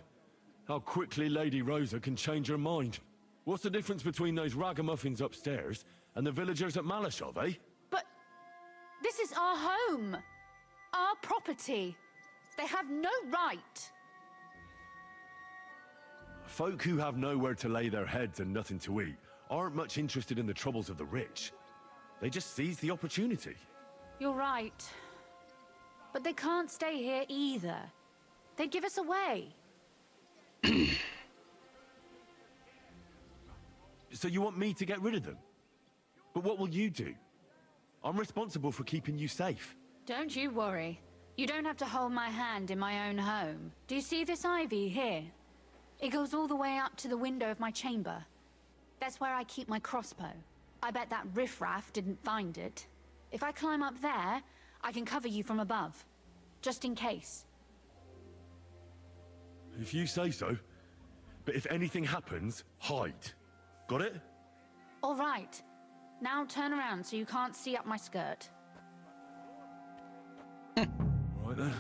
How quickly Lady Rosa can change her mind. What's the difference between those ragamuffins upstairs and the villagers at Malashov, eh? But this is is our home. Our property. They have no right. Folk who have nowhere to lay their heads and nothing to eat aren't much interested in the troubles of the rich. They just seize the opportunity. You're right. But they can't stay here either. They'd give us away. So you want me to get rid of them? But what will you do? I'm responsible for keeping you safe. Don't you worry. You don't have to hold my hand in my own home. Do you see this ivy here? It goes all the way up to the window of my chamber. That's where I keep my crossbow. I bet that riffraff didn't find it. If I climb up there, I can cover you from above. Just in case. If you say so. But if anything happens, hide. Got it? All right. Now turn around so you can't see up my skirt. Right then.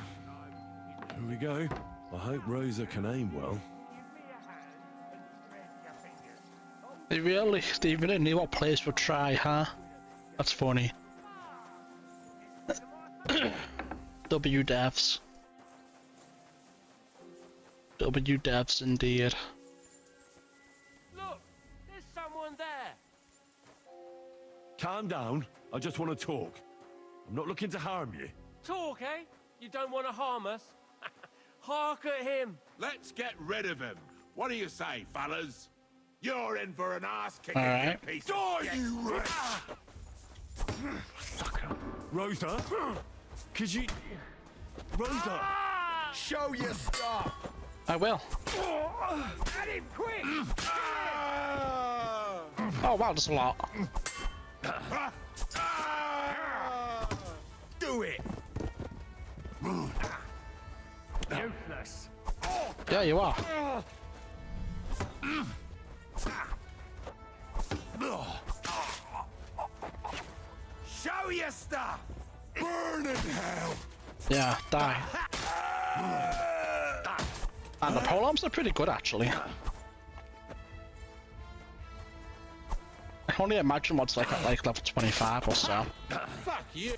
Here we go. I hope Rosa can aim well. They really knew what players would try, huh? That's funny. W devs. W devs indeed. Look, there's someone there. Calm down. I just want to talk. I'm not looking to harm you. Talk, eh? You don't want to harm us? Hark at him. Let's get rid of him. What do you say, fellas? You're in for an ass-kicking, All right. you piece of shit. You Sucker. Rosa? Could you... Rosa! Show your stuff. I will. At him, quick! Oh wow, there's a lot. Do it. Useless. Yeah, you are. Show your stuff. Burn in hell. Yeah, die. And the polearms are pretty good, actually. I can only imagine what's like at like level 25 or so. Fuck you.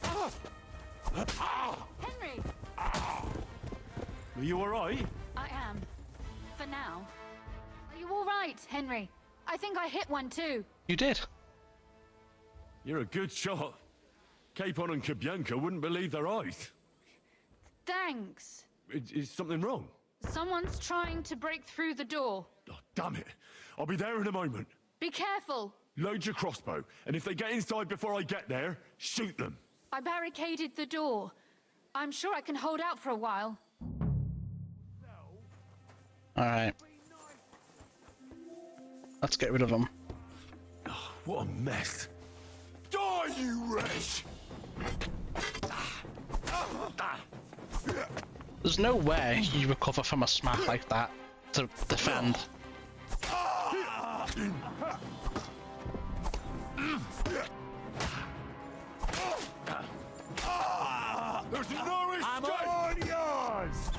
Henry! Are you alright? I am. For now. Are you all right, Henry? I think I hit one too. You did. You're a good shot. Capon and Kabianka wouldn't believe their eyes. Thanks. Is something wrong? Someone's trying to break through the door. Oh, damn it. I'll be there in a moment. Be careful. Load your crossbow, and if they get inside before I get there, shoot them. I barricaded the door. I'm sure I can hold out for a while. Alright. Let's get rid of them. Oh, what a mess. Die, you wretch! There's no way you recover from a smack like that to defend. There's no escape! I'm on yours!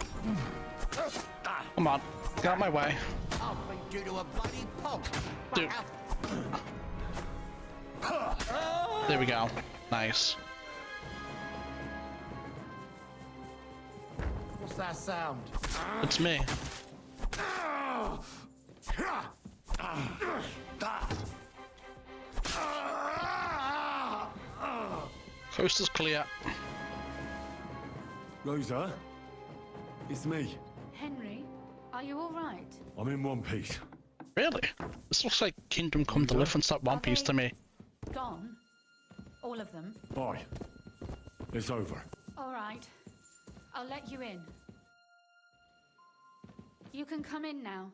Come on, get out of my way. I'll beat you to a bloody pulp. Dude. There we go. Nice. What's that sound? It's me. Coast is clear. Rosa, it's me. Henry, are you all right? I'm in one piece. Really? This looks like Kingdom Come Deliverance at One Piece to me. Gone? All of them? Bye. It's over. All right. I'll let you in. You can come in now.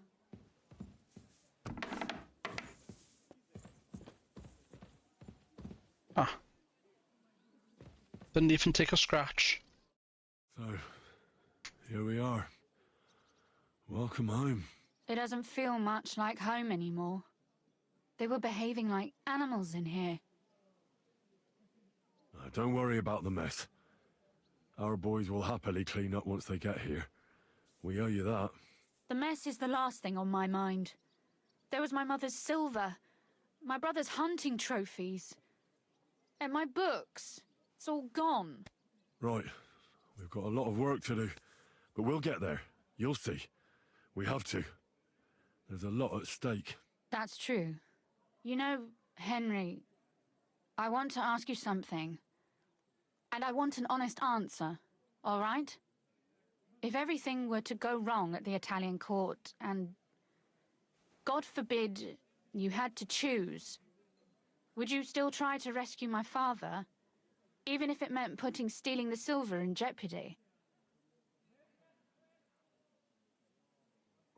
Ah. Didn't even take a scratch. So, here we are. Welcome home. It doesn't feel much like home anymore. They were behaving like animals in here. Don't worry about the mess. Our boys will happily clean up once they get here. We owe you that. The mess is the last thing on my mind. There was my mother's silver, my brother's hunting trophies, and my books. It's all gone. Right. We've got a lot of work to do. But we'll get there. You'll see. We have to. There's a lot at stake. That's true. You know, Henry, I want to ask you something. And I want an honest answer, all right? If everything were to go wrong at the Italian court, and God forbid you had to choose, would you still try to rescue my father? Even if it meant putting stealing the silver in jeopardy?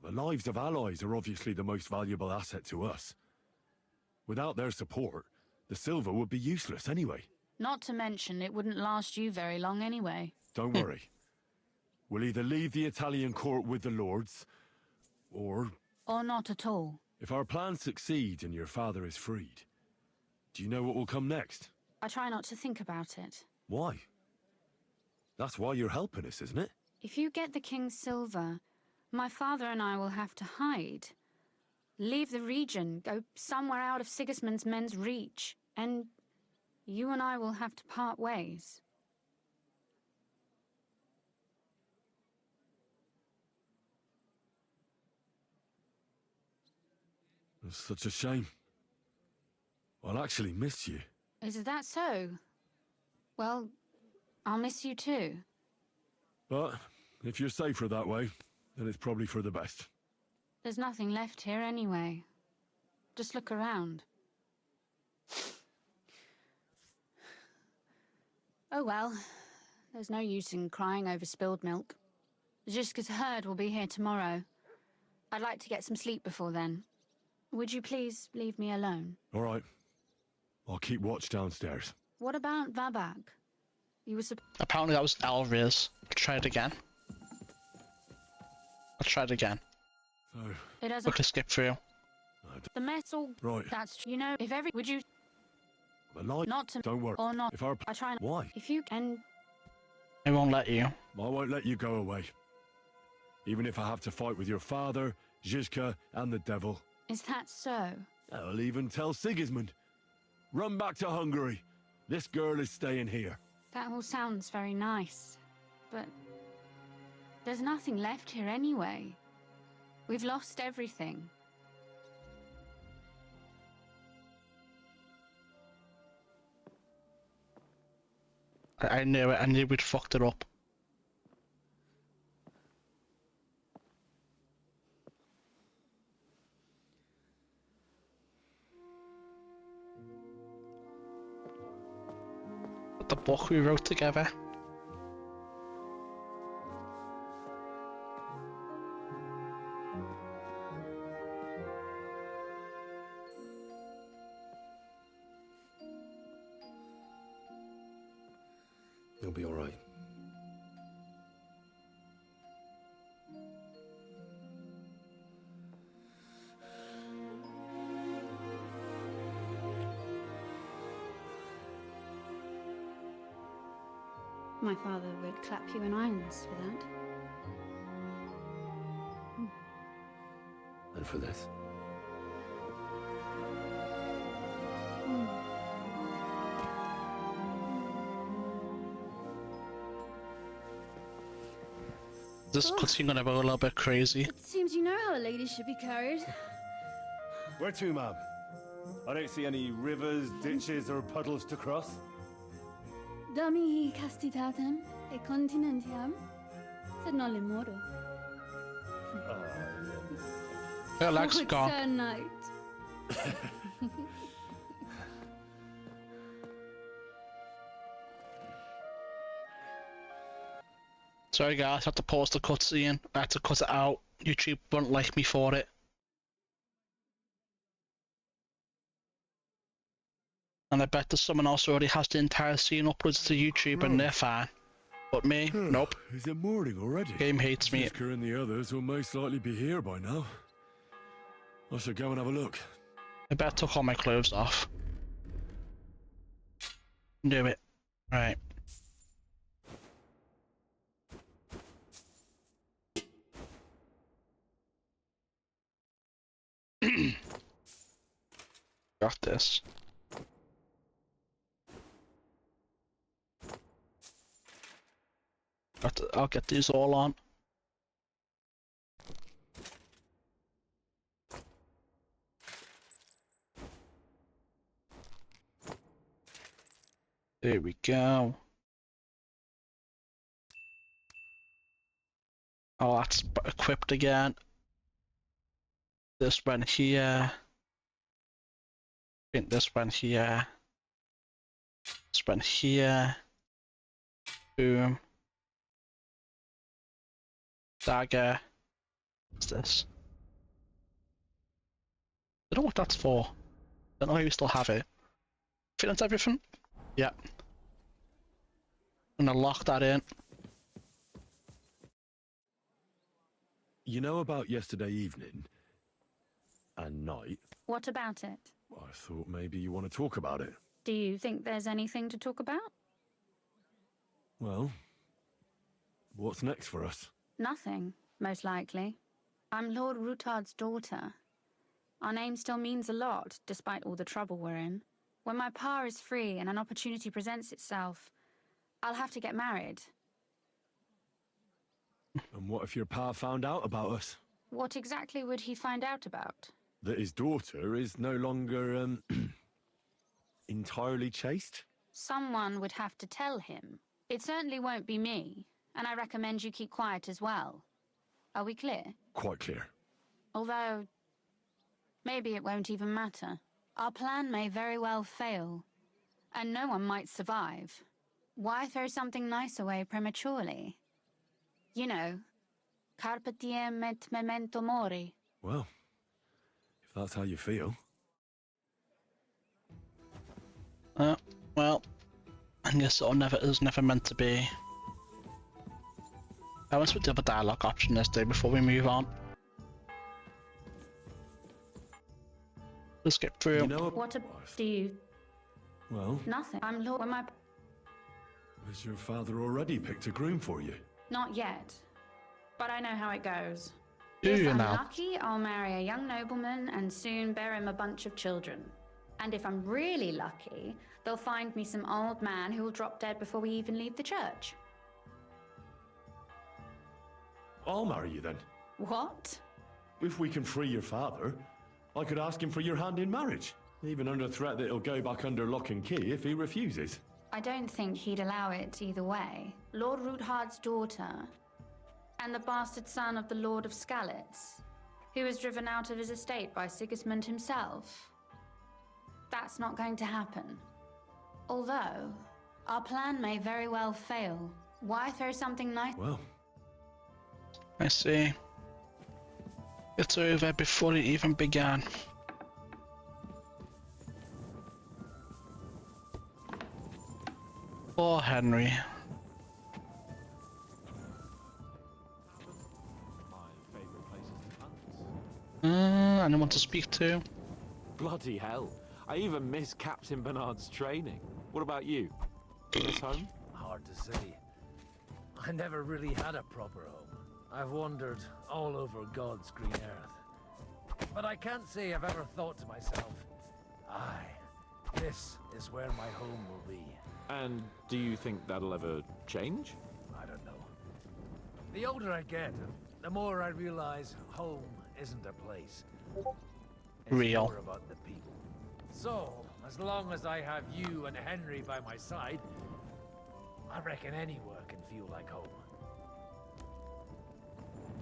The lives of allies are obviously the most valuable asset to us. Without their support, the silver would be useless anyway. Not to mention, it wouldn't last you very long anyway. Don't worry. We'll either leave the Italian court with the lords, or... Or not at all. If our plans succeed and your father is freed, do you know what will come next? I try not to think about it. Why? That's why you're helping us, isn't it? If you get the king's silver, my father and I will have to hide. Leave the region, go somewhere out of Sigismund's men's reach, and you and I will have to part ways. It's such a shame. I'll actually miss you. Is that so? Well, I'll miss you too. But if you're safer that way, then it's probably for the best. There's nothing left here anyway. Just look around. Oh well, there's no use in crying over spilled milk. Ziska's herd will be here tomorrow. I'd like to get some sleep before then. Would you please leave me alone? All right. I'll keep watch downstairs. What about Vabak? You were Apparently that was Elriz. Try it again. I'll try it again. So... It doesn't... Quickly skip through. The metal... Right. That's... You know, if every... Would you... The light... Not to... Don't worry. Or not... If our... I try not... Why? If you can... I won't let you. I won't let you go away. Even if I have to fight with your father, Zizka, and the devil. Is that so? I'll even tell Sigismund. Run back to Hungary. This girl is staying here. That all sounds very nice. But... there's nothing left here anyway. We've lost everything. I knew it. I knew we'd fucked it up. The book we wrote together. You'll be all right. My father would clap you in irons for that. And for this? This cutscene gonna go a little bit crazy. It seems you know how a lady should be carried. Where to, ma'am? I don't see any rivers, ditches, or puddles to cross. Dami castitatem e continentiam, sed non le moro. Her legs are gone. Sir Knight. Sorry guys, I had to pause the cutscene. I had to cut it out. YouTube wouldn't like me for it. And I bet that someone else already has the entire scene uploaded to YouTube and they're fine. But me, nope. Is it morning already? Game hates me. Ziska and the others will most likely be here by now. I should go and have a look. I better took all my clothes off. Do it. Right. Got this. I'll get these all on. There we go. Oh, that's equipped again. This one here. I think this one here. This one here. Boom. Dagger. What's this? I don't know what that's for. I don't know how you still have it. I think that's everything. Yep. I'm gonna lock that in. You know about yesterday evening and night? What about it? I thought maybe you want to talk about it. Do you think there's anything to talk about? Well, what's next for us? Nothing, most likely. I'm Lord Rutard's daughter. Our name still means a lot, despite all the trouble we're in. When my pa is free and an opportunity presents itself, I'll have to get married. And what if your pa found out about us? What exactly would he find out about? That his daughter is no longer, entirely chaste? Someone would have to tell him. It certainly won't be me, and I recommend you keep quiet as well. Are we clear? Quite clear. Although, maybe it won't even matter. Our plan may very well fail, and no one might survive. Why throw something nice away prematurely? You know, carpe diem et memento mori. Well, if that's how you feel. Well, I guess it was never meant to be. I want to put the other dialogue option this day before we move on. Let's get through. You know what do you... Well, Nothing. I'm Lord... my... has your father already picked a groom for you? Not yet. But I know how it goes. Do If you I'm now? lucky, I'll marry a young nobleman and soon bear him a bunch of children. And if I'm really lucky, they'll find me some old man who will drop dead before we even leave the church. I'll marry you then. What? If we can free your father, I could ask him for your hand in marriage. Even under threat that he'll go back under lock and key if he refuses. I don't think he'd allow it either way. Lord Rutard's daughter, and the bastard son of the Lord of Skalitz, who was driven out of his estate by Sigismund himself. That's not going to happen. Although, our plan may very well fail. Why throw something nice? Well, I see. It's over before it even began. Poor Henry. Anyone to speak to? Bloody hell. I even miss Captain Bernard's training. What about you? Miss home? Hard to say. I never really had a proper home. I've wandered all over God's green earth. But I can't say I've ever thought to myself, aye, this is where my home will be. And do you think that'll ever change? I don't know. The older I get, the more I realize home isn't a place. It's Real. more about the people. So, as long as I have you and Henry by my side, I reckon anywhere can feel like home.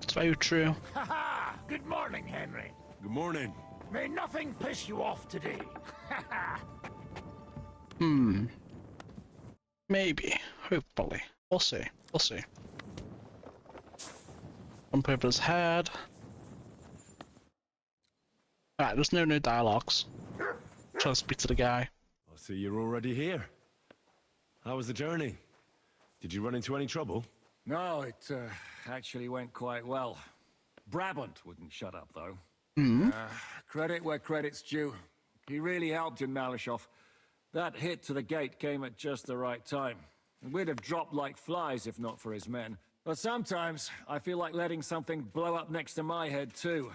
It's very true. Ha ha! Good morning, Henry. good morning. May nothing piss you off today. Ha ha! Maybe. Hopefully. We'll see. We'll see. Jump over his head. Alright, there's no new dialogues. Trying to speak to the guy. I see you're already here. How was the journey? Did you run into any trouble? No, it actually went quite well. Brabant wouldn't shut up, though. Credit where credit's due. He really helped in Malyshoff. That hit to the gate came at just the right time. We'd have dropped like flies if not for his men. But sometimes, I feel like letting something blow up next to my head, too.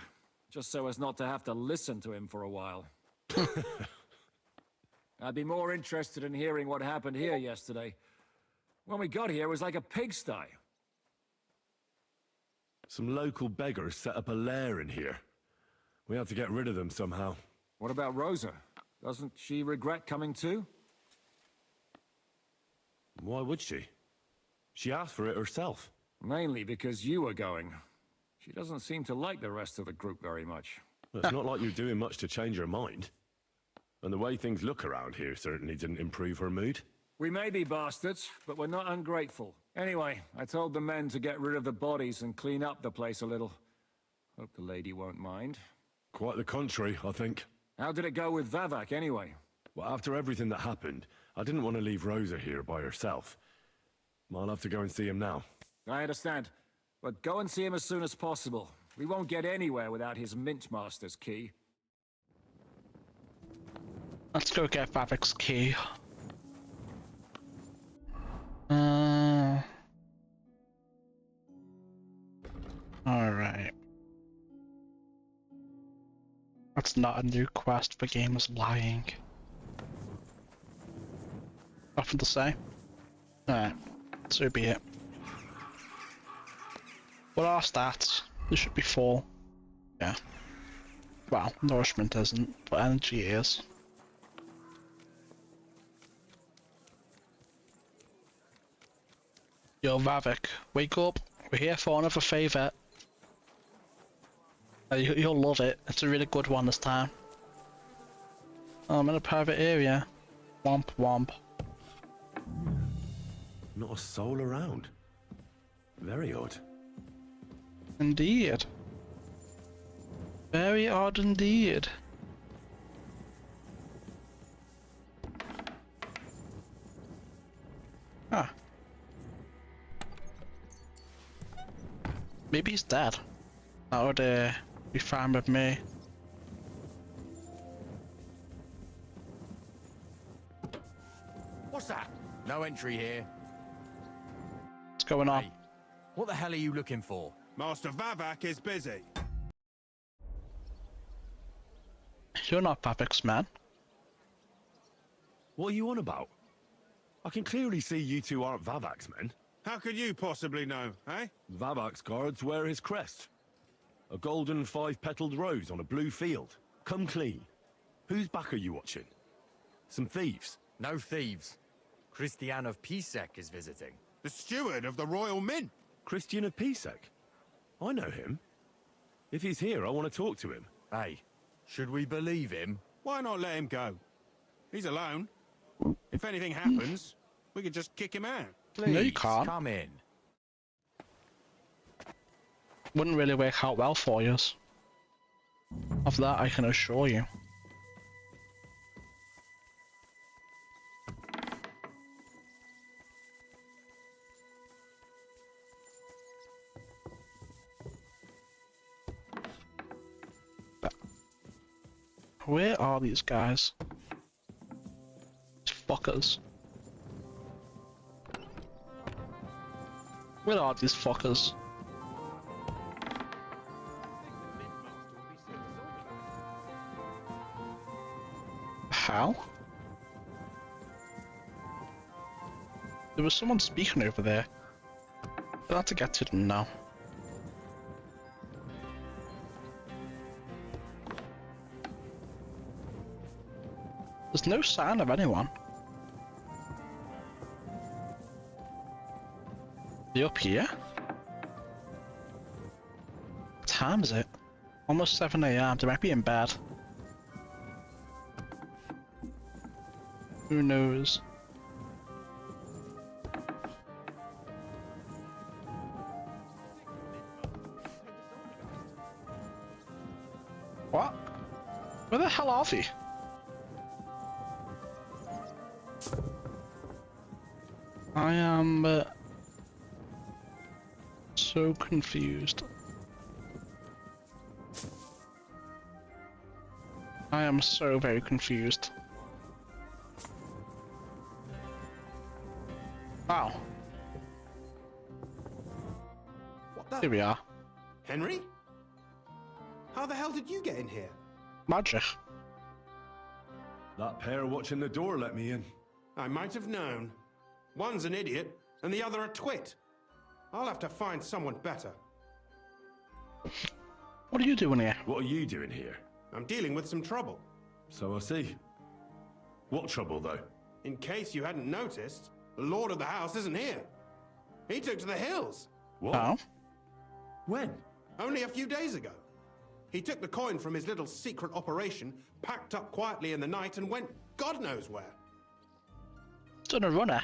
Just so as not to have to listen to him for a while. I'd be more interested in hearing what happened here yesterday. When we got here, it was like a pigsty. Some local beggars set up a lair in here. We have to get rid of them somehow. What about Rosa? Doesn't she regret coming too? Why would she? She asked for it herself. Mainly because you were going. She doesn't seem to like the rest of the group very much. Well, it's not like you're doing much to change her mind. And the way things look around here certainly didn't improve her mood. We may be bastards, but we're not ungrateful. Anyway, I told the men to get rid of the bodies and clean up the place a little. Hope the lady won't mind. Quite the contrary, I think. How did it go with Vavak, anyway? Well, after everything that happened, I didn't want to leave Rosa here by herself. I'll have to go and see him now. I understand. But go and see him as soon as possible. We won't get anywhere without his Mint Master's key. Let's go get Vavak's key. Alright. That's not a new quest for gamers lying. Nothing to say? Alright, so be it. What are stats? They should be full. Yeah. Well, nourishment isn't, but energy is. Yo, Vavak, wake up. We're here for another favour. You'll love it. It's a really good one this time. Oh, I'm in a private area. Womp womp. Not a soul around. Very odd. Indeed. Very odd indeed. Huh. Maybe he's dead. That would be fine with me. What's that? No entry here. What's going on? Hey, what the hell are you looking for? Master Vavak is busy. You're not Vavak's man. What are you on about? I can clearly see you two aren't Vavak's men. How could you possibly know, eh? Vavak's guards wear his crest. A golden five-petaled rose on a blue field. Come clean. Whose back are you watching? Some thieves? No thieves. Christian of Pisek is visiting. The steward of the Royal Mint. Christian of Pisek? I know him. If he's here, I want to talk to him. Hey, should we believe him? Why not let him go? He's alone. If anything happens, we could just kick him out. Please, no, you can't. Come in. Wouldn't really work out well for you. Of that, I can assure you. Where are these guys? These fuckers. Where are these fuckers? How? There was someone speaking over there. I'll have to get to them now. There's no sign of anyone. They up here? What time is it? Almost 7 AM. They might be in bed. Who knows? What? Where the hell are they? I am so confused. I am so very confused. Wow. What the? Here we are. Henry? How the hell did you get in here? Magic. That pair watching the door let me in. I might have known. One's an idiot, and the other a twit. I'll have to find someone better. What are you doing here? What are you doing here? I'm dealing with some trouble. So I see. What trouble, though? In case you hadn't noticed, the Lord of the House isn't here. He took to the hills. What? Oh? When? Only a few days ago. He took the coin from his little secret operation, packed up quietly in the night, and went God knows where. Done a runner.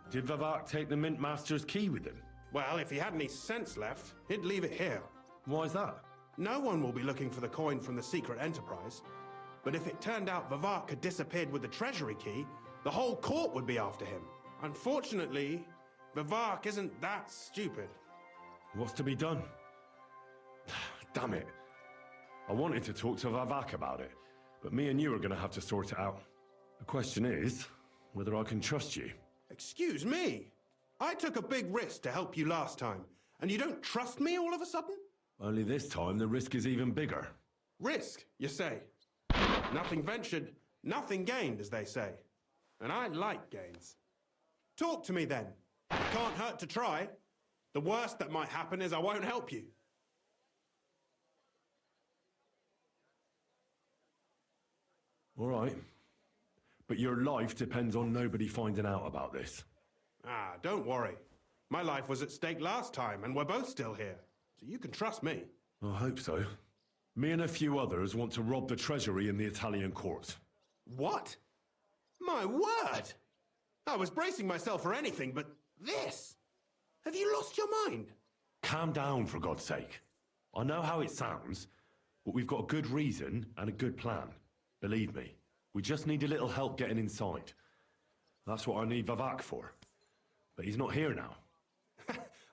Did Vavak take the Mint Master's key with him? Well, if he had any sense left, he'd leave it here. Why's that? No one will be looking for the coin from the secret enterprise. But if it turned out Vavak had disappeared with the treasury key, the whole court would be after him. Unfortunately, Vavak isn't that stupid. What's to be done? Damn it. I wanted to talk to Vavak about it, but me and you are going to have to sort it out. The question is, whether I can trust you. Excuse me? I took a big risk to help you last time, and you don't trust me all of a sudden? Only this time the risk is even bigger. Risk, you say? Nothing ventured, nothing gained, as they say. And I like gains. Talk to me then. It can't hurt to try. The worst that might happen is I won't help you. All right. But your life depends on nobody finding out about this. Ah, don't worry. My life was at stake last time, and we're both still here. So you can trust me. I hope so. Me and a few others want to rob the treasury in the Italian court. What? My word! I was bracing myself for anything, but this? Have you lost your mind? Calm down, for God's sake. I know how it sounds, but we've got a good reason and a good plan. Believe me, we just need a little help getting inside. That's what I need Vavak for. But he's not here now.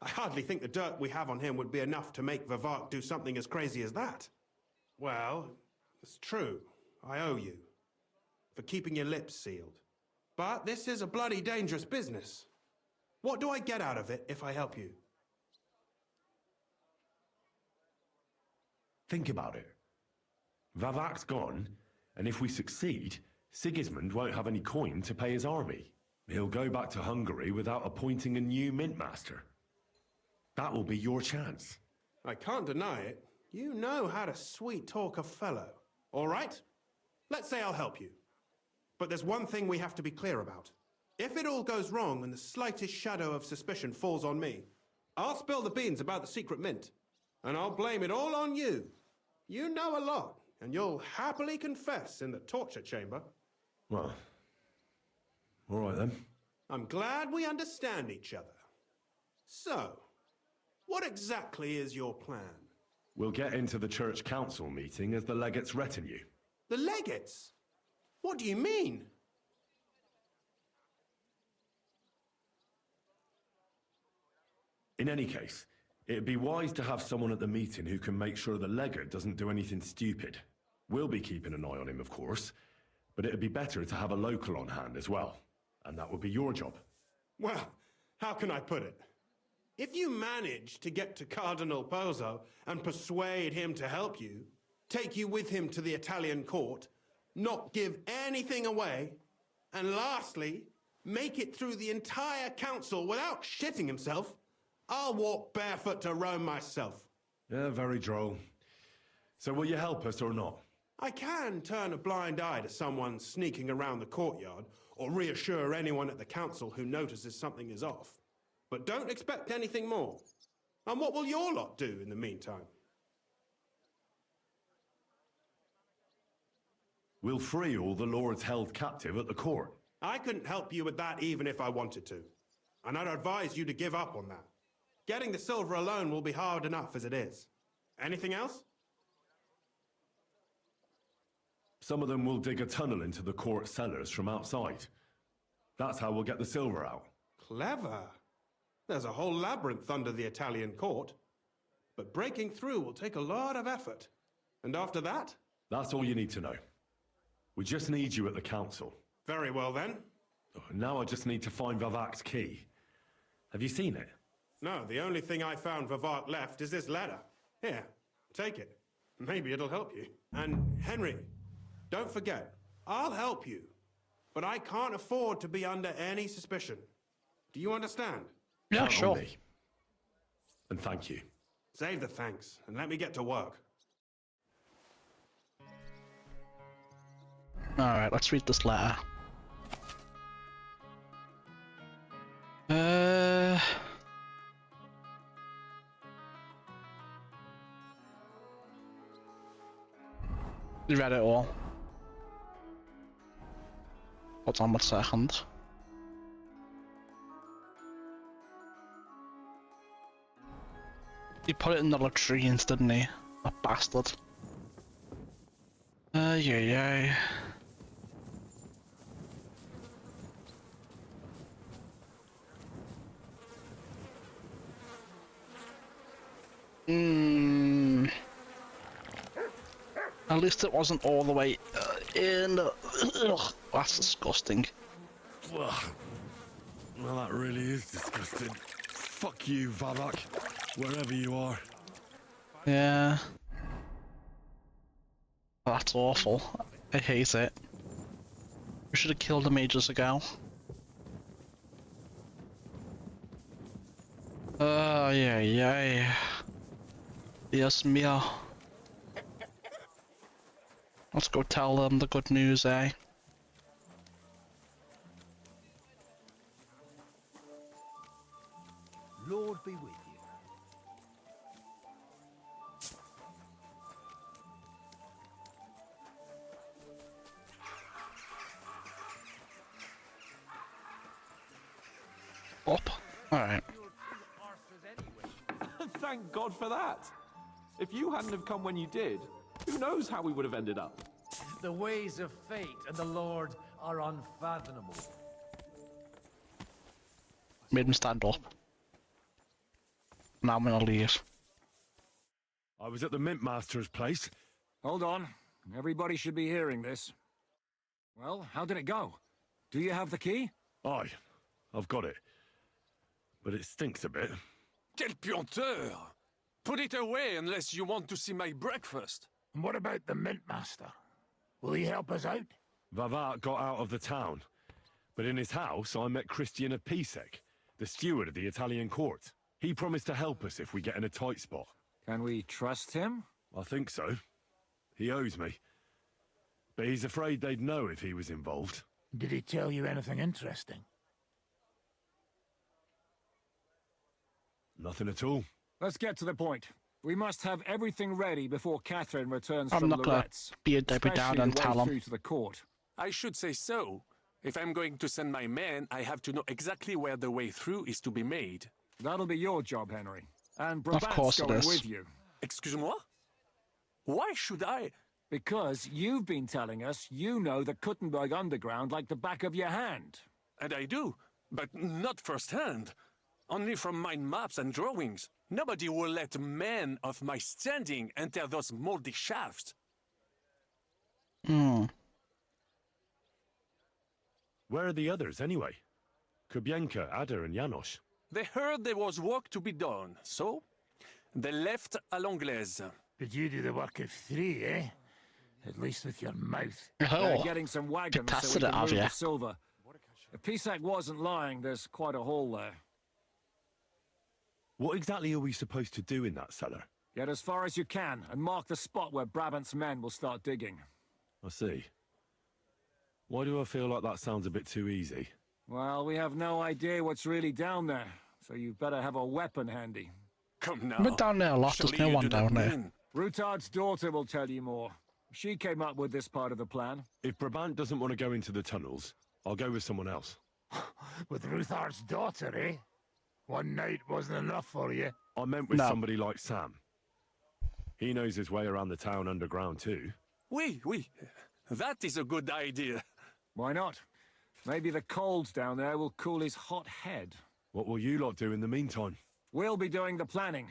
I hardly think the dirt we have on him would be enough to make Vavak do something as crazy as that. Well, it's true. I owe you. For keeping your lips sealed. But this is a bloody dangerous business. What do I get out of it if I help you? Think about it. Vavak's gone, and if we succeed, Sigismund won't have any coin to pay his army. He'll go back to Hungary without appointing a new mint master. That will be your chance. I can't deny it. You know how to sweet-talk a fellow. All right? Let's say I'll help you. But there's one thing we have to be clear about. If it all goes wrong and the slightest shadow of suspicion falls on me, I'll spill the beans about the secret mint. And I'll blame it all on you. You know a lot, and you'll happily confess in the torture chamber. Well, all right then. I'm glad we understand each other. So, what exactly is your plan? We'll get into the church council meeting as the legate's retinue. The legates? What do you mean? In any case, it'd be wise to have someone at the meeting who can make sure the legate doesn't do anything stupid. We'll be keeping an eye on him, of course, but it'd be better to have a local on hand as well. And that would be your job. Well, how can I put it? If you manage to get to Cardinal Pozzo and persuade him to help you, take you with him to the Italian court, not give anything away, and lastly, make it through the entire council without shitting himself, I'll walk barefoot to Rome myself. Yeah, very droll. So will you help us or not? I can turn a blind eye to someone sneaking around the courtyard, or reassure anyone at the council who notices something is off. But don't expect anything more. And what will your lot do in the meantime? We'll free all the lords held captive at the court. I couldn't help you with that even if I wanted to. And I'd advise you to give up on that. Getting the silver alone will be hard enough as it is. Anything else? Some of them will dig a tunnel into the court cellars from outside. That's how we'll get the silver out. Clever. There's a whole labyrinth under the Italian court. But breaking through will take a lot of effort. And after that? That's all you need to know. We just need you at the council. Very well then. Now I just need to find Vavak's key. Have you seen it? No, the only thing I found Vavak left is this letter. Here, take it. Maybe it'll help you. And Henry, don't forget, I'll help you. But I can't afford to be under any suspicion. Do you understand? Yeah, sure. And thank you. Save the thanks, and let me get to work. Alright, let's read this letter. You read it all. Hold on 1 second. He put it in the latrines, didn't he? That bastard. Yeah. At least it wasn't all the way in. Ugh, that's disgusting. Well, that really is disgusting. Fuck you, Vavak, wherever you are. Yeah. That's awful. I hate it. We should have killed him ages ago. Yeah. Yes, Mia. Let's go tell them the good news, eh? Lord be with you. Up. Alright. Thank God for that. If you hadn't have come when you did, who knows how we would have ended up. The ways of fate and the Lord are unfathomable. Made him stand up. Now I'm gonna leave. I was at the Mint Master's place. Hold on. Everybody should be hearing this. Well, how did it go? Do you have the key? Aye, I've got it. But it stinks a bit. Quel puanteur! Put it away unless you want to see my breakfast. And what about the Mint Master? Will he help us out? Vavat got out of the town. But in his house, I met Christian of Pisek, the steward of the Italian court. He promised to help us if we get in a tight spot. Can we trust him? I think so. He owes me. But he's afraid they'd know if he was involved. Did he tell you anything interesting? Nothing at all. Let's get to the point. We must have everything ready before Catherine returns I'm from not gonna Lorette's. be a Debbie Dowd and tell him. Through to the court. I should say so. If I'm going to send my men, I have to know exactly where the way through is to be made. That'll be your job, Henry. And Of course Brabant's it going is. with you. Excuse-moi? Why should I? Because you've been telling us you know the Kuttenberg underground like the back of your hand. And I do, but not firsthand. Only from mind maps and drawings. Nobody will let men of my standing enter those moldy shafts. Hmm. Where are the others, anyway? Kubienka, Ada, and Janos. They heard there was work to be done, so they left à l'anglaise. Did you do the work of 3, eh? At least with your mouth. They're getting some wagons so we tested can it, have move ya? the silver. If Pisak wasn't lying, there's quite a hole there. What exactly are we supposed to do in that cellar? Get as far as you can and mark the spot where Brabant's men will start digging. I see. Why do I feel like that sounds a bit too easy? Well, we have no idea what's really down there, so you better have a weapon handy. Come now. I've been down there a lot, there's no one down there. Routard's daughter will tell you more. She came up with this part of the plan. If Brabant doesn't want to go into the tunnels, I'll go with someone else. With Ruthar's daughter, eh? One night wasn't enough for you. I meant with No. somebody like Sam. He knows his way around the town underground too. Oui. That is a good idea. Why not? Maybe the cold down there will cool his hot head. What will you lot do in the meantime? We'll be doing the planning.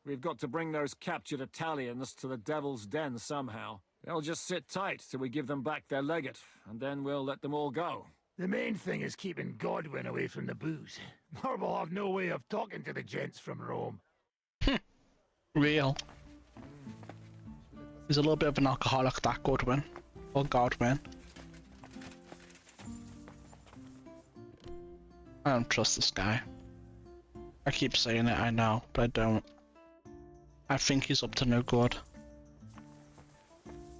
We've got to bring those captured Italians to the Devil's Den somehow. They'll just sit tight till we give them back their legate, and then we'll let them all go. The main thing is keeping Godwin away from the booze. Or we'll have no way of talking to the gents from Rome. Real. He's a little bit of an alcoholic, that Godwin. Or Godwin. I don't trust this guy. I keep saying it, I know, but I don't. I think he's up to no good.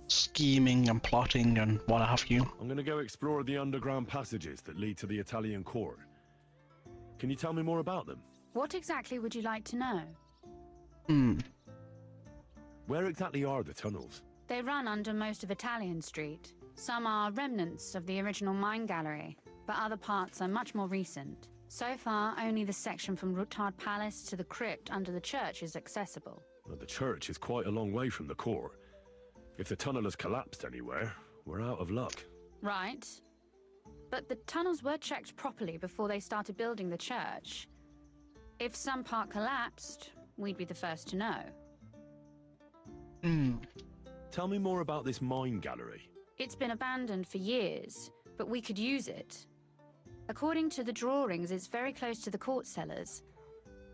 Scheming and plotting and what have you. I'm gonna go explore the underground passages that lead to the Italian court. Can you tell me more about them? What exactly would you like to know? Where exactly are the tunnels? They run under most of Italian Street. Some are remnants of the original mine gallery, but other parts are much more recent. So far, only the section from Rutard Palace to the crypt under the church is accessible. Well, the church is quite a long way from the court. If the tunnel has collapsed anywhere, we're out of luck. Right. But the tunnels were checked properly before they started building the church. If some part collapsed, we'd be the first to know. Tell me more about this mine gallery. It's been abandoned for years, but we could use it. According to the drawings, it's very close to the court cellars.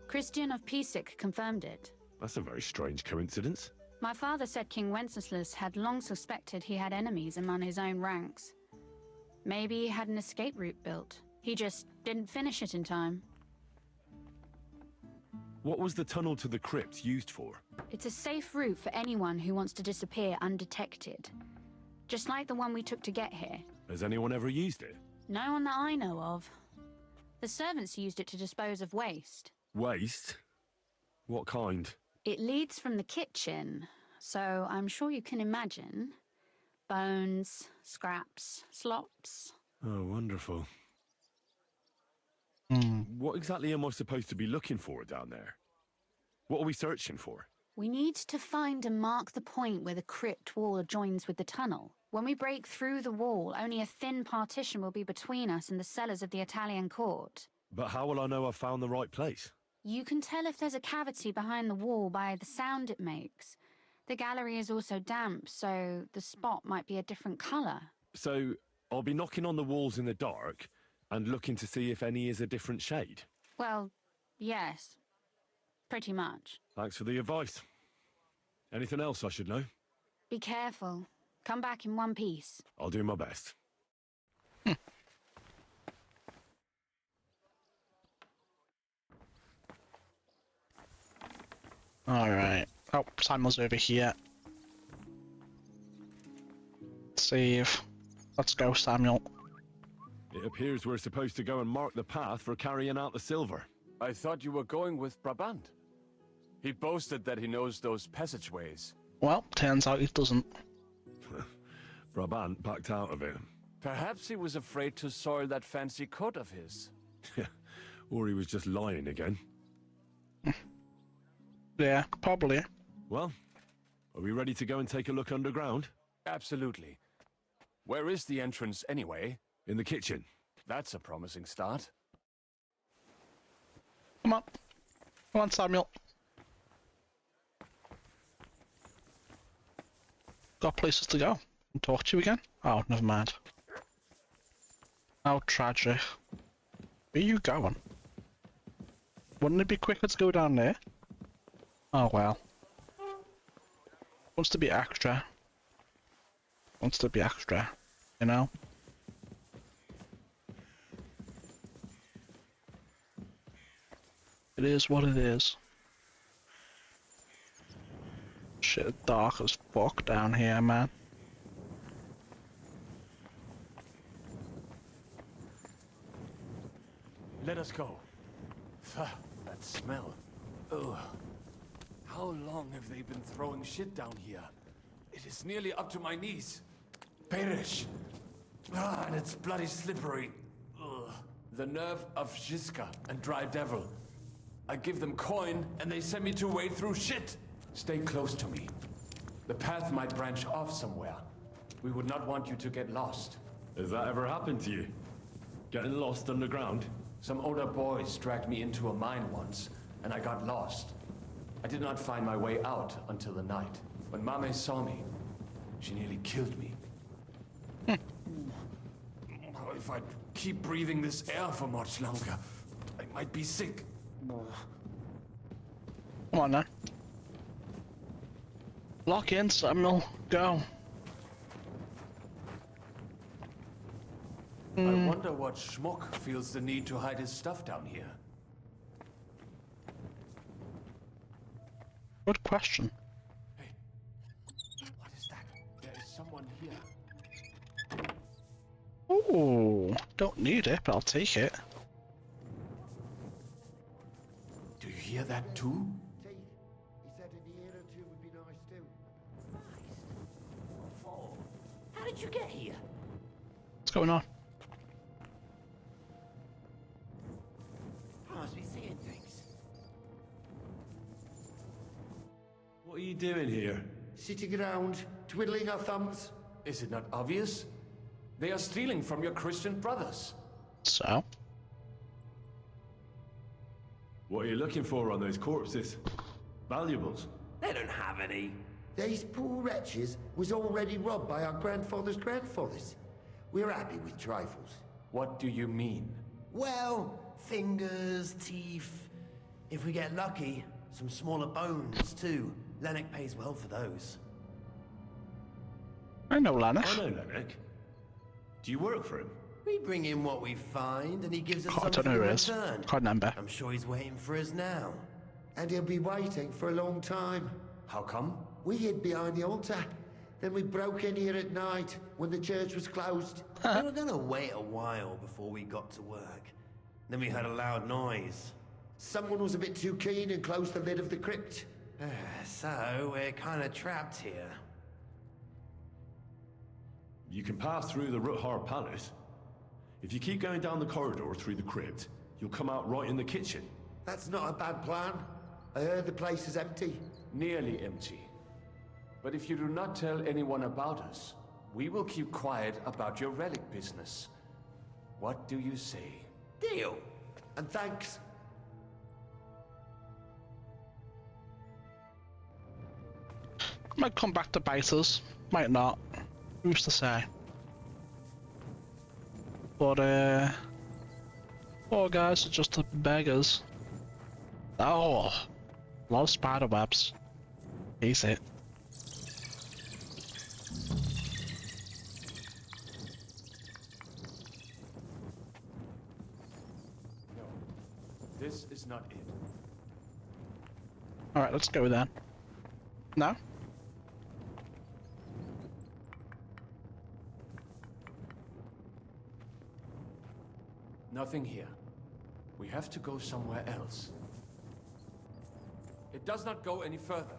Christian of Pisek confirmed it. That's a very strange coincidence. My father said King Wenceslas had long suspected he had enemies among his own ranks. Maybe he had an escape route built. He just didn't finish it in time. What was the tunnel to the crypt used for? It's a safe route for anyone who wants to disappear undetected. Just like the one we took to get here. Has anyone ever used it? No one that I know of. The servants used it to dispose of waste. Waste? What kind? It leads from the kitchen, so I'm sure you can imagine. Bones, scraps, slops. Oh, wonderful. What exactly am I supposed to be looking for down there? What are we searching for? We need to find and mark the point where the crypt wall joins with the tunnel. When we break through the wall, only a thin partition will be between us and the cellars of the Italian court. But how will I know I've found the right place? You can tell if there's a cavity behind the wall by the sound it makes. The gallery is also damp, so the spot might be a different colour. So, I'll be knocking on the walls in the dark and looking to see if any is a different shade? Well, yes. Pretty much. Thanks for the advice. Anything else I should know? Be careful. Come back in one piece. I'll do my best. Alright. Oh, Samuel's over here. Save. Let's go, Samuel. It appears we're supposed to go and mark the path for carrying out the silver. I thought you were going with Brabant. He boasted that he knows those passageways. Well, turns out he doesn't. Brabant backed out of it. Perhaps he was afraid to soil that fancy coat of his. Or he was just lying again. Yeah, probably. Well, are we ready to go and take a look underground? Absolutely. Where is the entrance anyway? In the kitchen. That's a promising start. Come on. Come on, Samuel. Got places to go. And talk to you again? Oh, never mind. How tragic. Where are you going? Wouldn't it be quicker to go down there? Oh well. Wants to be extra. Wants to be extra, you know? It is what it is. Shit, dark as fuck down here, man. Let us go. That smell. Ugh. How long have they been throwing shit down here? It is nearly up to my knees. Perish. And it's bloody slippery. Ugh. The nerve of Žižka and Dry Devil. I give them coin and they send me to wade through shit. Stay close to me. The path might branch off somewhere. We would not want you to get lost. Has that ever happened to you? Getting lost underground? Some older boys dragged me into a mine once, and I got lost. I did not find my way out until the night. When Mame saw me, she nearly killed me. If I keep breathing this air for much longer, I might be sick. Come on now. Lock in, Samuel. Go. I wonder what schmuck feels the need to hide his stuff down here. Good question. What is that? There is someone here. Ooh, don't need it, but I'll take it. Do you hear that too? He said in a year or two would be nice too. How did you get here? What's going on? I must be seeing things. What are you doing here? Sitting around, twiddling our thumbs. Is it not obvious? They are stealing from your Christian brothers. So? What are you looking for on those corpses? Valuables? They don't have any. These poor wretches was already robbed by our grandfather's grandfathers. We're happy with trifles. What do you mean? Well, fingers, teeth. If we get lucky, some smaller bones too. Lennox pays well for those. I know Lennox. I know Lennox. Do you work for him? We bring in what we find, and he gives us I don't something know in who it is. return. Can't remember. I'm sure he's waiting for us now. And he'll be waiting for a long time. How come? We hid behind the altar. Then we broke in here at night when the church was closed. We were gonna wait a while before we got to work. Then we heard a loud noise. Someone was a bit too keen and closed the lid of the crypt. So, we're kinda trapped here. You can pass through the Ruthar Palace. If you keep going down the corridor through the crypt, you'll come out right in the kitchen. That's not a bad plan. I heard the place is empty. Nearly empty. But if you do not tell anyone about us, we will keep quiet about your relic business. What do you say? Deal. And thanks. Might come back to bite us. Might not. Who's to say? But, poor guys are just beggars. Oh, a lot of spider webs. Hate it. No, this is not it. Alright, let's go then. No? Nothing here. We have to go somewhere else. It does not go any further,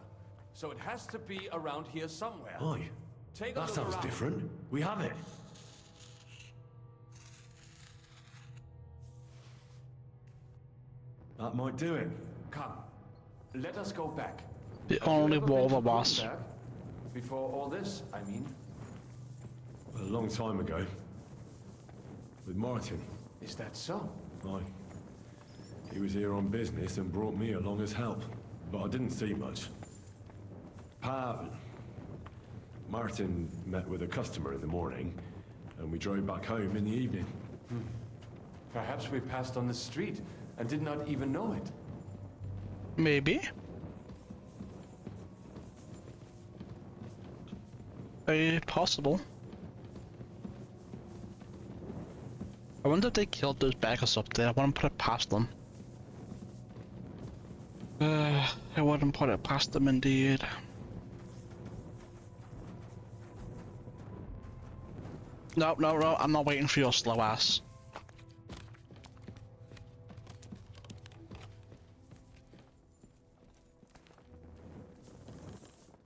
so it has to be around here somewhere. Oi, Take a that look sounds around. different. We have it. That might do it. Come, let us go back. The Have you only ever wall been to there was. Kronberg? Before all this, I mean. A long time ago. With Martin. Is that so? Aye. He was here on business and brought me along as help. But I didn't see much. Martin met with a customer in the morning, and we drove back home in the evening. Perhaps we passed on the street and did not even know it. Maybe. Very possible. I wonder if they killed those beggars up there. I wouldn't put it past them. I wouldn't put it past them indeed. No, no, no, I'm not waiting for your slow ass.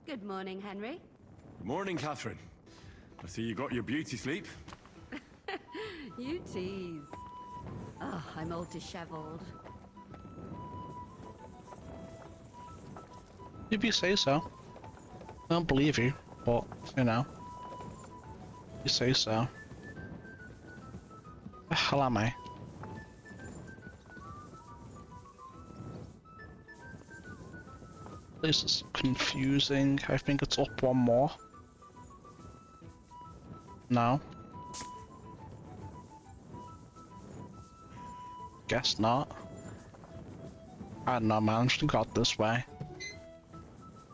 Good morning, Henry. Good morning, Catherine. I see you got your beauty sleep. You tease. Oh, I'm all disheveled. If you say so. I don't believe you, but, you know. You say so. The hell am I? This is confusing. I think it's up one more. No. Guess not. I don't know, man. I should have got this way.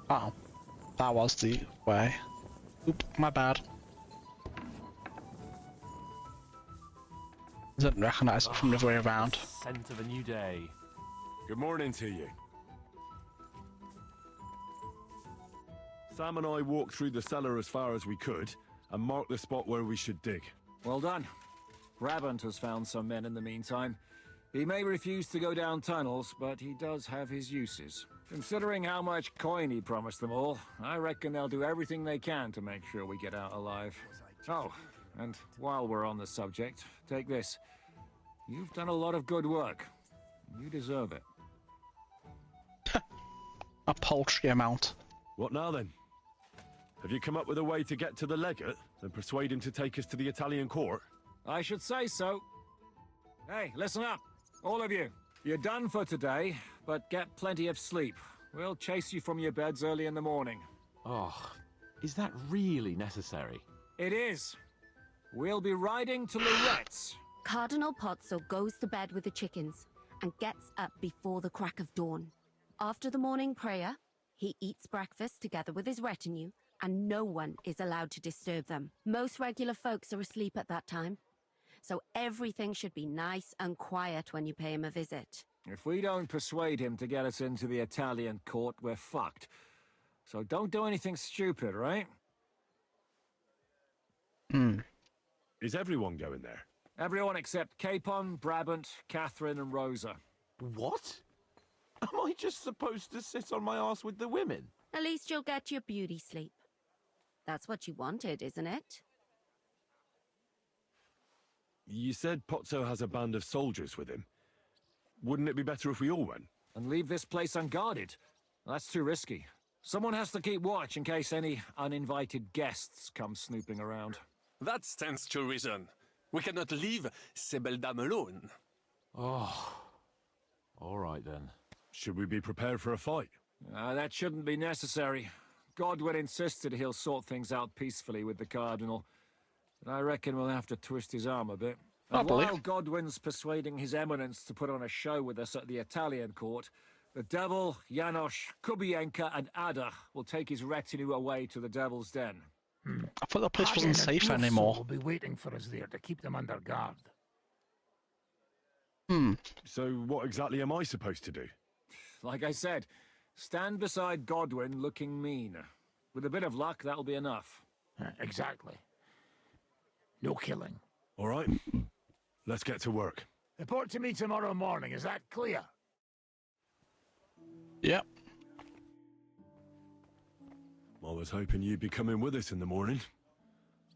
Oh. That was the way. Oop, my bad. Didn't recognize it from the other way around. Scent of a new day. Good morning to you. Sam and I walked through the cellar as far as we could, and marked the spot where we should dig. Well done. Brabant has found some men in the meantime. He may refuse to go down tunnels, but he does have his uses. Considering how much coin he promised them all, I reckon they'll do everything they can to make sure we get out alive. Oh, and while we're on the subject, take this. You've done a lot of good work. You deserve it. A paltry amount. What now then? Have you come up with a way to get to the legate and persuade him to take us to the Italian court? I should say so. Hey, listen up, all of you. You're done for today, but get plenty of sleep. We'll chase you from your beds early in the morning. Oh, is that really necessary? It is. We'll be riding to Lorette's. Cardinal Pozzo goes to bed with the chickens and gets up before the crack of dawn. After the morning prayer, he eats breakfast together with his retinue, and no one is allowed to disturb them. Most regular folks are asleep at that time, so everything should be nice and quiet when you pay him a visit. If we don't persuade him to get us into the Italian court, we're fucked. So don't do anything stupid, right? Is everyone going there? Everyone except Capon, Brabant, Catherine, and Rosa. What? Am I just supposed to sit on my ass with the women? At least you'll get your beauty sleep. That's what you wanted, isn't it? You said Pozzo has a band of soldiers with him. Wouldn't it be better if we all went? And leave this place unguarded? That's too risky. Someone has to keep watch in case any uninvited guests come snooping around. That stands to reason. We cannot leave ces belles dames alone. Oh. All right then. Should we be prepared for a fight? That shouldn't be necessary. Godwin insisted he'll sort things out peacefully with the Cardinal. But I reckon we'll have to twist his arm a bit. And while Godwin's persuading His Eminence to put on a show with us at the Italian court, the Devil, Janosch, Kubienka, and Ada will take his retinue away to the Devil's Den. I thought that place wasn't safe anymore. Will be waiting for us there to keep them under guard. So what exactly am I supposed to do? Like I said, stand beside Godwin looking mean. With a bit of luck, that'll be enough. Exactly. No killing. All right. Let's get to work. Report to me tomorrow morning, is that clear? Yep. I was hoping you'd be coming with us in the morning.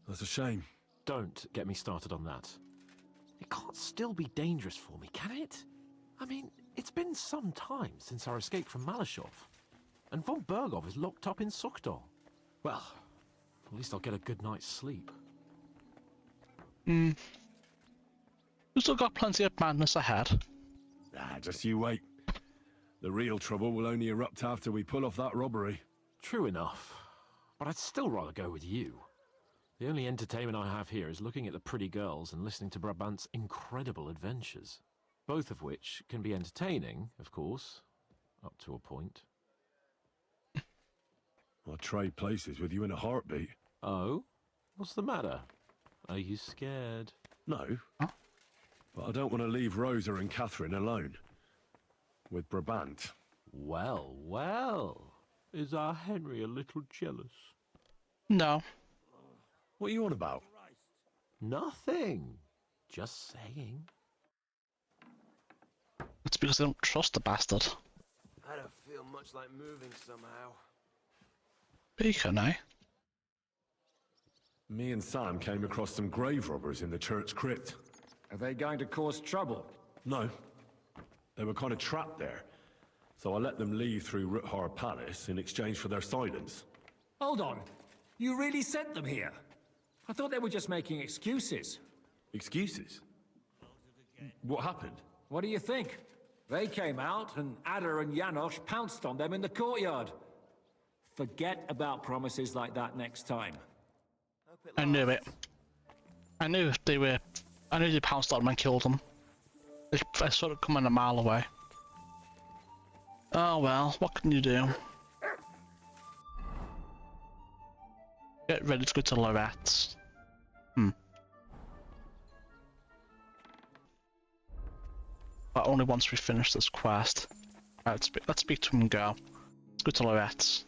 That's a shame. Don't get me started on that. It can't still be dangerous for me, can it? I mean, it's been some time since our escape from Malashov. And von Bergov is locked up in Sukhdol. Well, at least I'll get a good night's sleep. We've still got plenty of madness ahead. Just you wait. The real trouble will only erupt after we pull off that robbery. True enough. But I'd still rather go with you. The only entertainment I have here is looking at the pretty girls and listening to Brabant's incredible adventures. Both of which can be entertaining, of course, up to a point. I'll trade places with you in a heartbeat. Oh? What's the matter? Are you scared? No. But I don't want to leave Rosa and Catherine alone. With Brabant. Well, well. Is our Henry a little jealous? No. What are you on about? Nothing. Just saying. It's because I don't trust the bastard. I don't feel much like moving somehow. Beacon, eh? Me and Sam came across some grave robbers in the church crypt. Are they going to cause trouble? No. They were kind of trapped there. So I let them leave through Ruthar Palace in exchange for their silence. Hold on. You really sent them here? I thought they were just making excuses. Excuses? What happened? What do you think? They came out, and Ada and Janosch pounced on them in the courtyard. Forget about promises like that next time. I knew it. I knew they pounced on them and killed them. They sort of coming a mile away. Oh well, what can you do? Get ready to go to Lorette's. But only once we finish this quest. Right, let's speak to him and go. Let's go to Lorette's.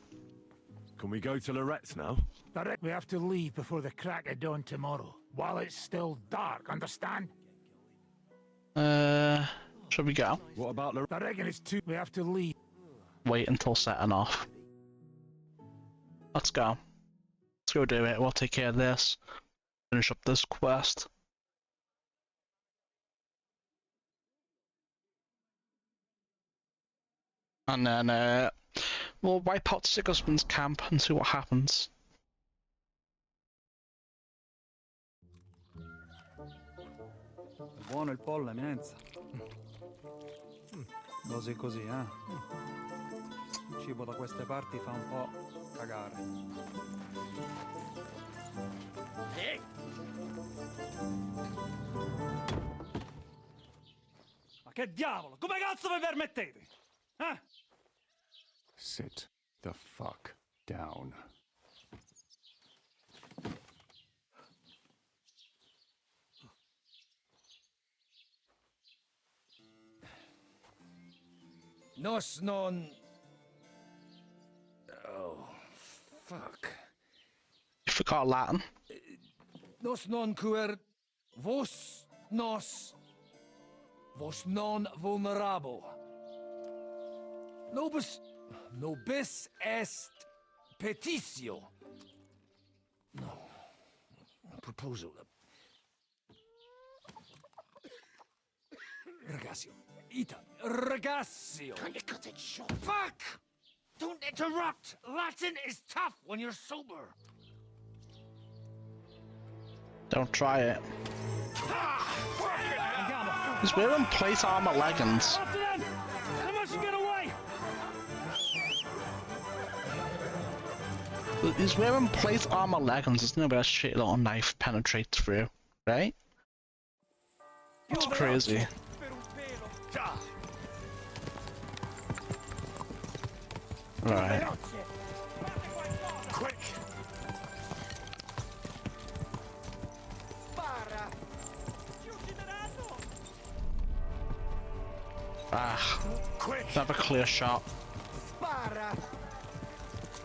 Can we go to Lorette's now? We have to leave before the crack of dawn tomorrow, while it's still dark, understand? Should we go? What about Lorette? I reckon it's too... We have to leave. Wait until setting off. Let's go. Let's go do it. We'll take care of this. Finish up this quest. And then we'll wipe out Sigismund's camp and see what happens. Buono il pollo, eminenza. Così così, eh? Il cibo da queste parti fa un po' cagare. Ma che diavolo? Come cazzo vi permettete? Eh? Sit the fuck down. Nos non... Oh, fuck. You forgot Latin. Nos non quer... Vos nos... Vos non vulnerabo. Nobis est petitio. No. Proposal. Ragazio. Ita. Ragazio. Can you cut it short? Fuck! Don't interrupt! Latin is tough when you're sober. Don't try it. He's wearing plate armor leggings. After them! How much you get away? He's wearing plate armor leggings. There's no way that shit little knife penetrates through, right? That's crazy. Right. Quick! Ah. Quick! Have a clear shot. Spara!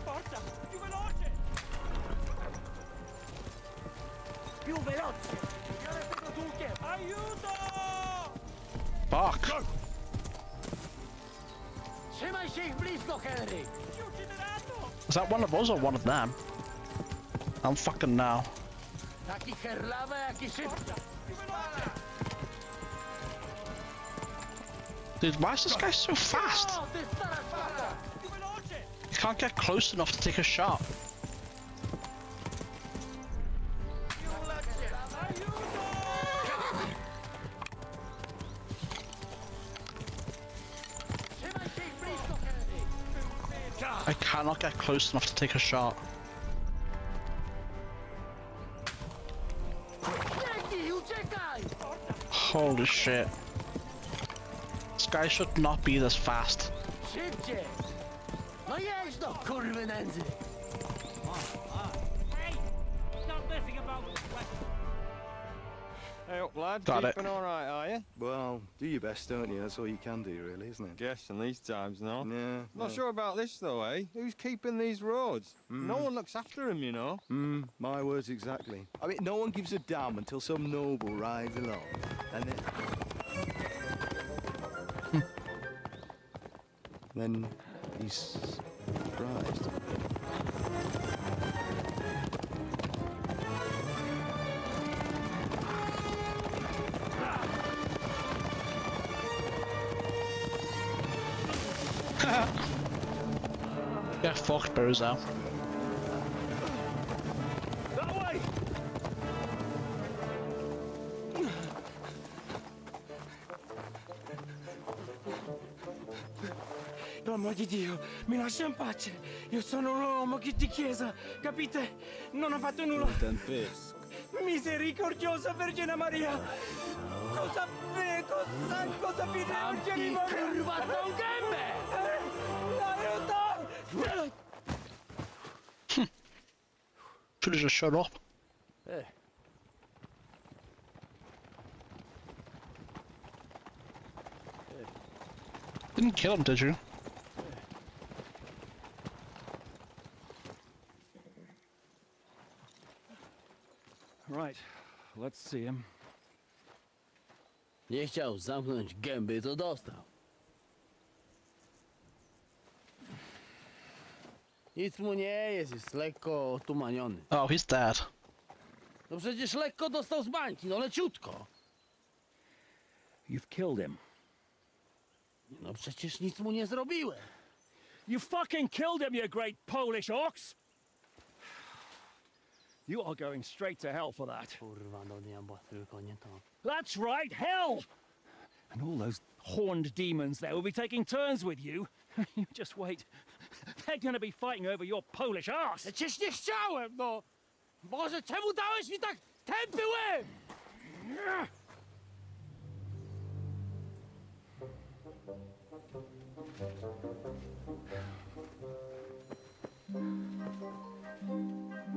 Forza! Più veloce! Più veloce! Aiuto! Fuck. Trzymaj się ich blisko, Henry! Is that one of us or one of them? I don't fucking know. Taki herlawa, jaki szybki! Dude, why is this guy so fast? He can't get close enough to take a shot. I cannot get close enough to take a shot. Holy shit. This guy should not be this fast. Szybciej! No jedź do kurwy nędzy! Hey! Stop messing about with the weapon! Hey up, lad. Got it. Keeping all right, are you? Well, do your best, don't you? That's all you can do, really, isn't it? Guess in these times, no? Yeah. Not sure about this, though, eh? Who's keeping these roads? No one looks after them, you know. My words exactly. I mean, no one gives a damn until some noble rides along, and then he's surprised. Get fucked, Bozo. That way! Per amor di Dio, mi lascia in pace. Io sono un uomo di chiesa, capite? Non ho fatto nulla. Misericordiosa Vergine Maria! Cosa fide Vergine Maria? Kurwa, tą gębę! Aiuto! Should've just shut up. Didn't kill him, did you? let's see him. Nie chciał zamknąć gęby, to dostał. Nic mu nie jest lekko otumaniony. Oh, he's dead. No przecież lekko dostał z bańki, no leciutko. You've killed him. No przecież nic mu nie zrobiłem. You fucking killed him, you great Polish ox! You are going straight to hell for that. Kurwa, do nieba, tylko nie to. That's right, hell! And all those horned demons there will be taking turns with you. You just wait. They're gonna be fighting over your Polish ass. Przecież nie chciałem, no! Boże, czemu dałeś mi tak tępy łeb?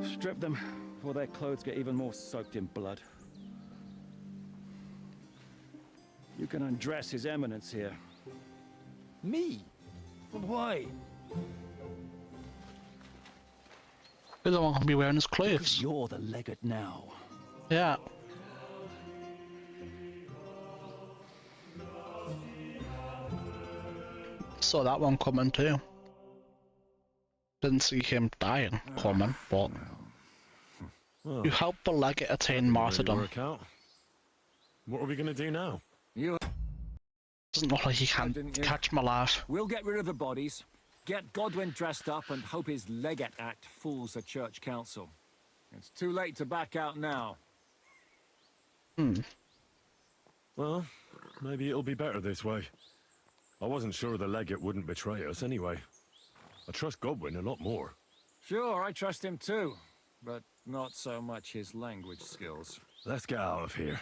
Strip them before their clothes get even more soaked in blood. You can undress His Eminence here. Me? Why? He don't want to be wearing his clothes. Because you're the legate now. Yeah. Saw that one coming too. Didn't see him dying coming, but Well, you helped the legate attain martyrdom. work out. What are we going to do now? Doesn't look like he can catch my laugh. We'll get rid of the bodies, get Godwin dressed up, and hope his legate act fools the church council. It's too late to back out now. Well, maybe it'll be better this way. I wasn't sure the legate wouldn't betray us anyway. I trust Godwin a lot more. Sure, I trust him too, but not so much his language skills. Let's get out of here.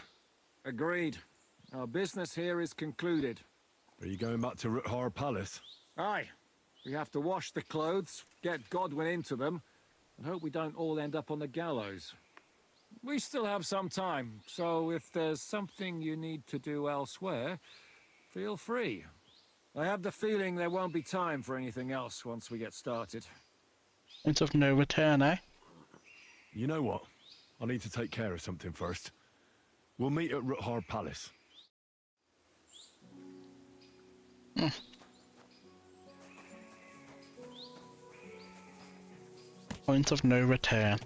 Agreed. Our business here is concluded. Are you going back to Ruthar Palace? Aye. We have to wash the clothes, get Godwin into them, and hope we don't all end up on the gallows. We still have some time, so if there's something you need to do elsewhere, feel free. I have the feeling there won't be time for anything else once we get started. Point of no return, eh? You know what? I need to take care of something first. We'll meet at Ruthar Palace. Point of no return.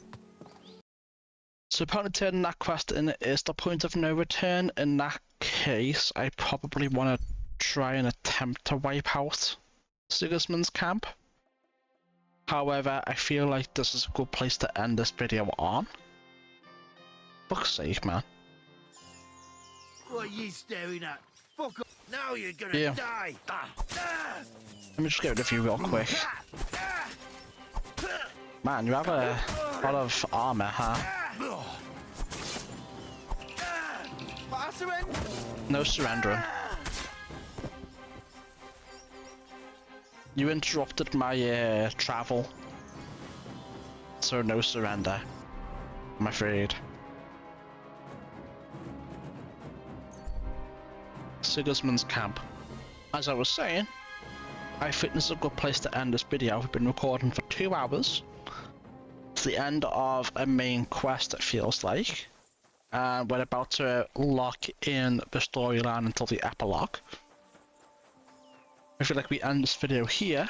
So apparently turning that quest in is the point of no return. In that case, I probably want to try and attempt to wipe out Sigismund's camp. However, I feel like this is a good place to end this video on. Fuck's sake, man. What are you staring at? Fuck up. Now you're gonna die. Let me just get rid of you real quick. Man, you have a lot of armor, huh? No surrendering. You interrupted my travel, so no surrender, I'm afraid. Sigismund's camp. As I was saying, I think this is a good place to end this video. We've been recording for 2 hours. It's the end of a main quest, it feels like. And we're about to lock in the storyline until the epilogue. I feel like we end this video here.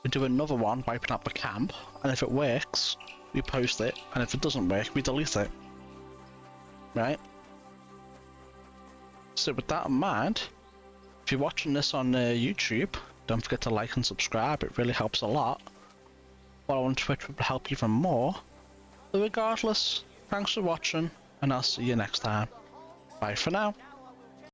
We do another one, wiping out the camp. And if it works, we post it. And if it doesn't work, we delete it. Right? So with that in mind, if you're watching this on YouTube, don't forget to like and subscribe. It really helps a lot. Follow on Twitch would help even more. But regardless, thanks for watching, and I'll see you next time. Bye for now.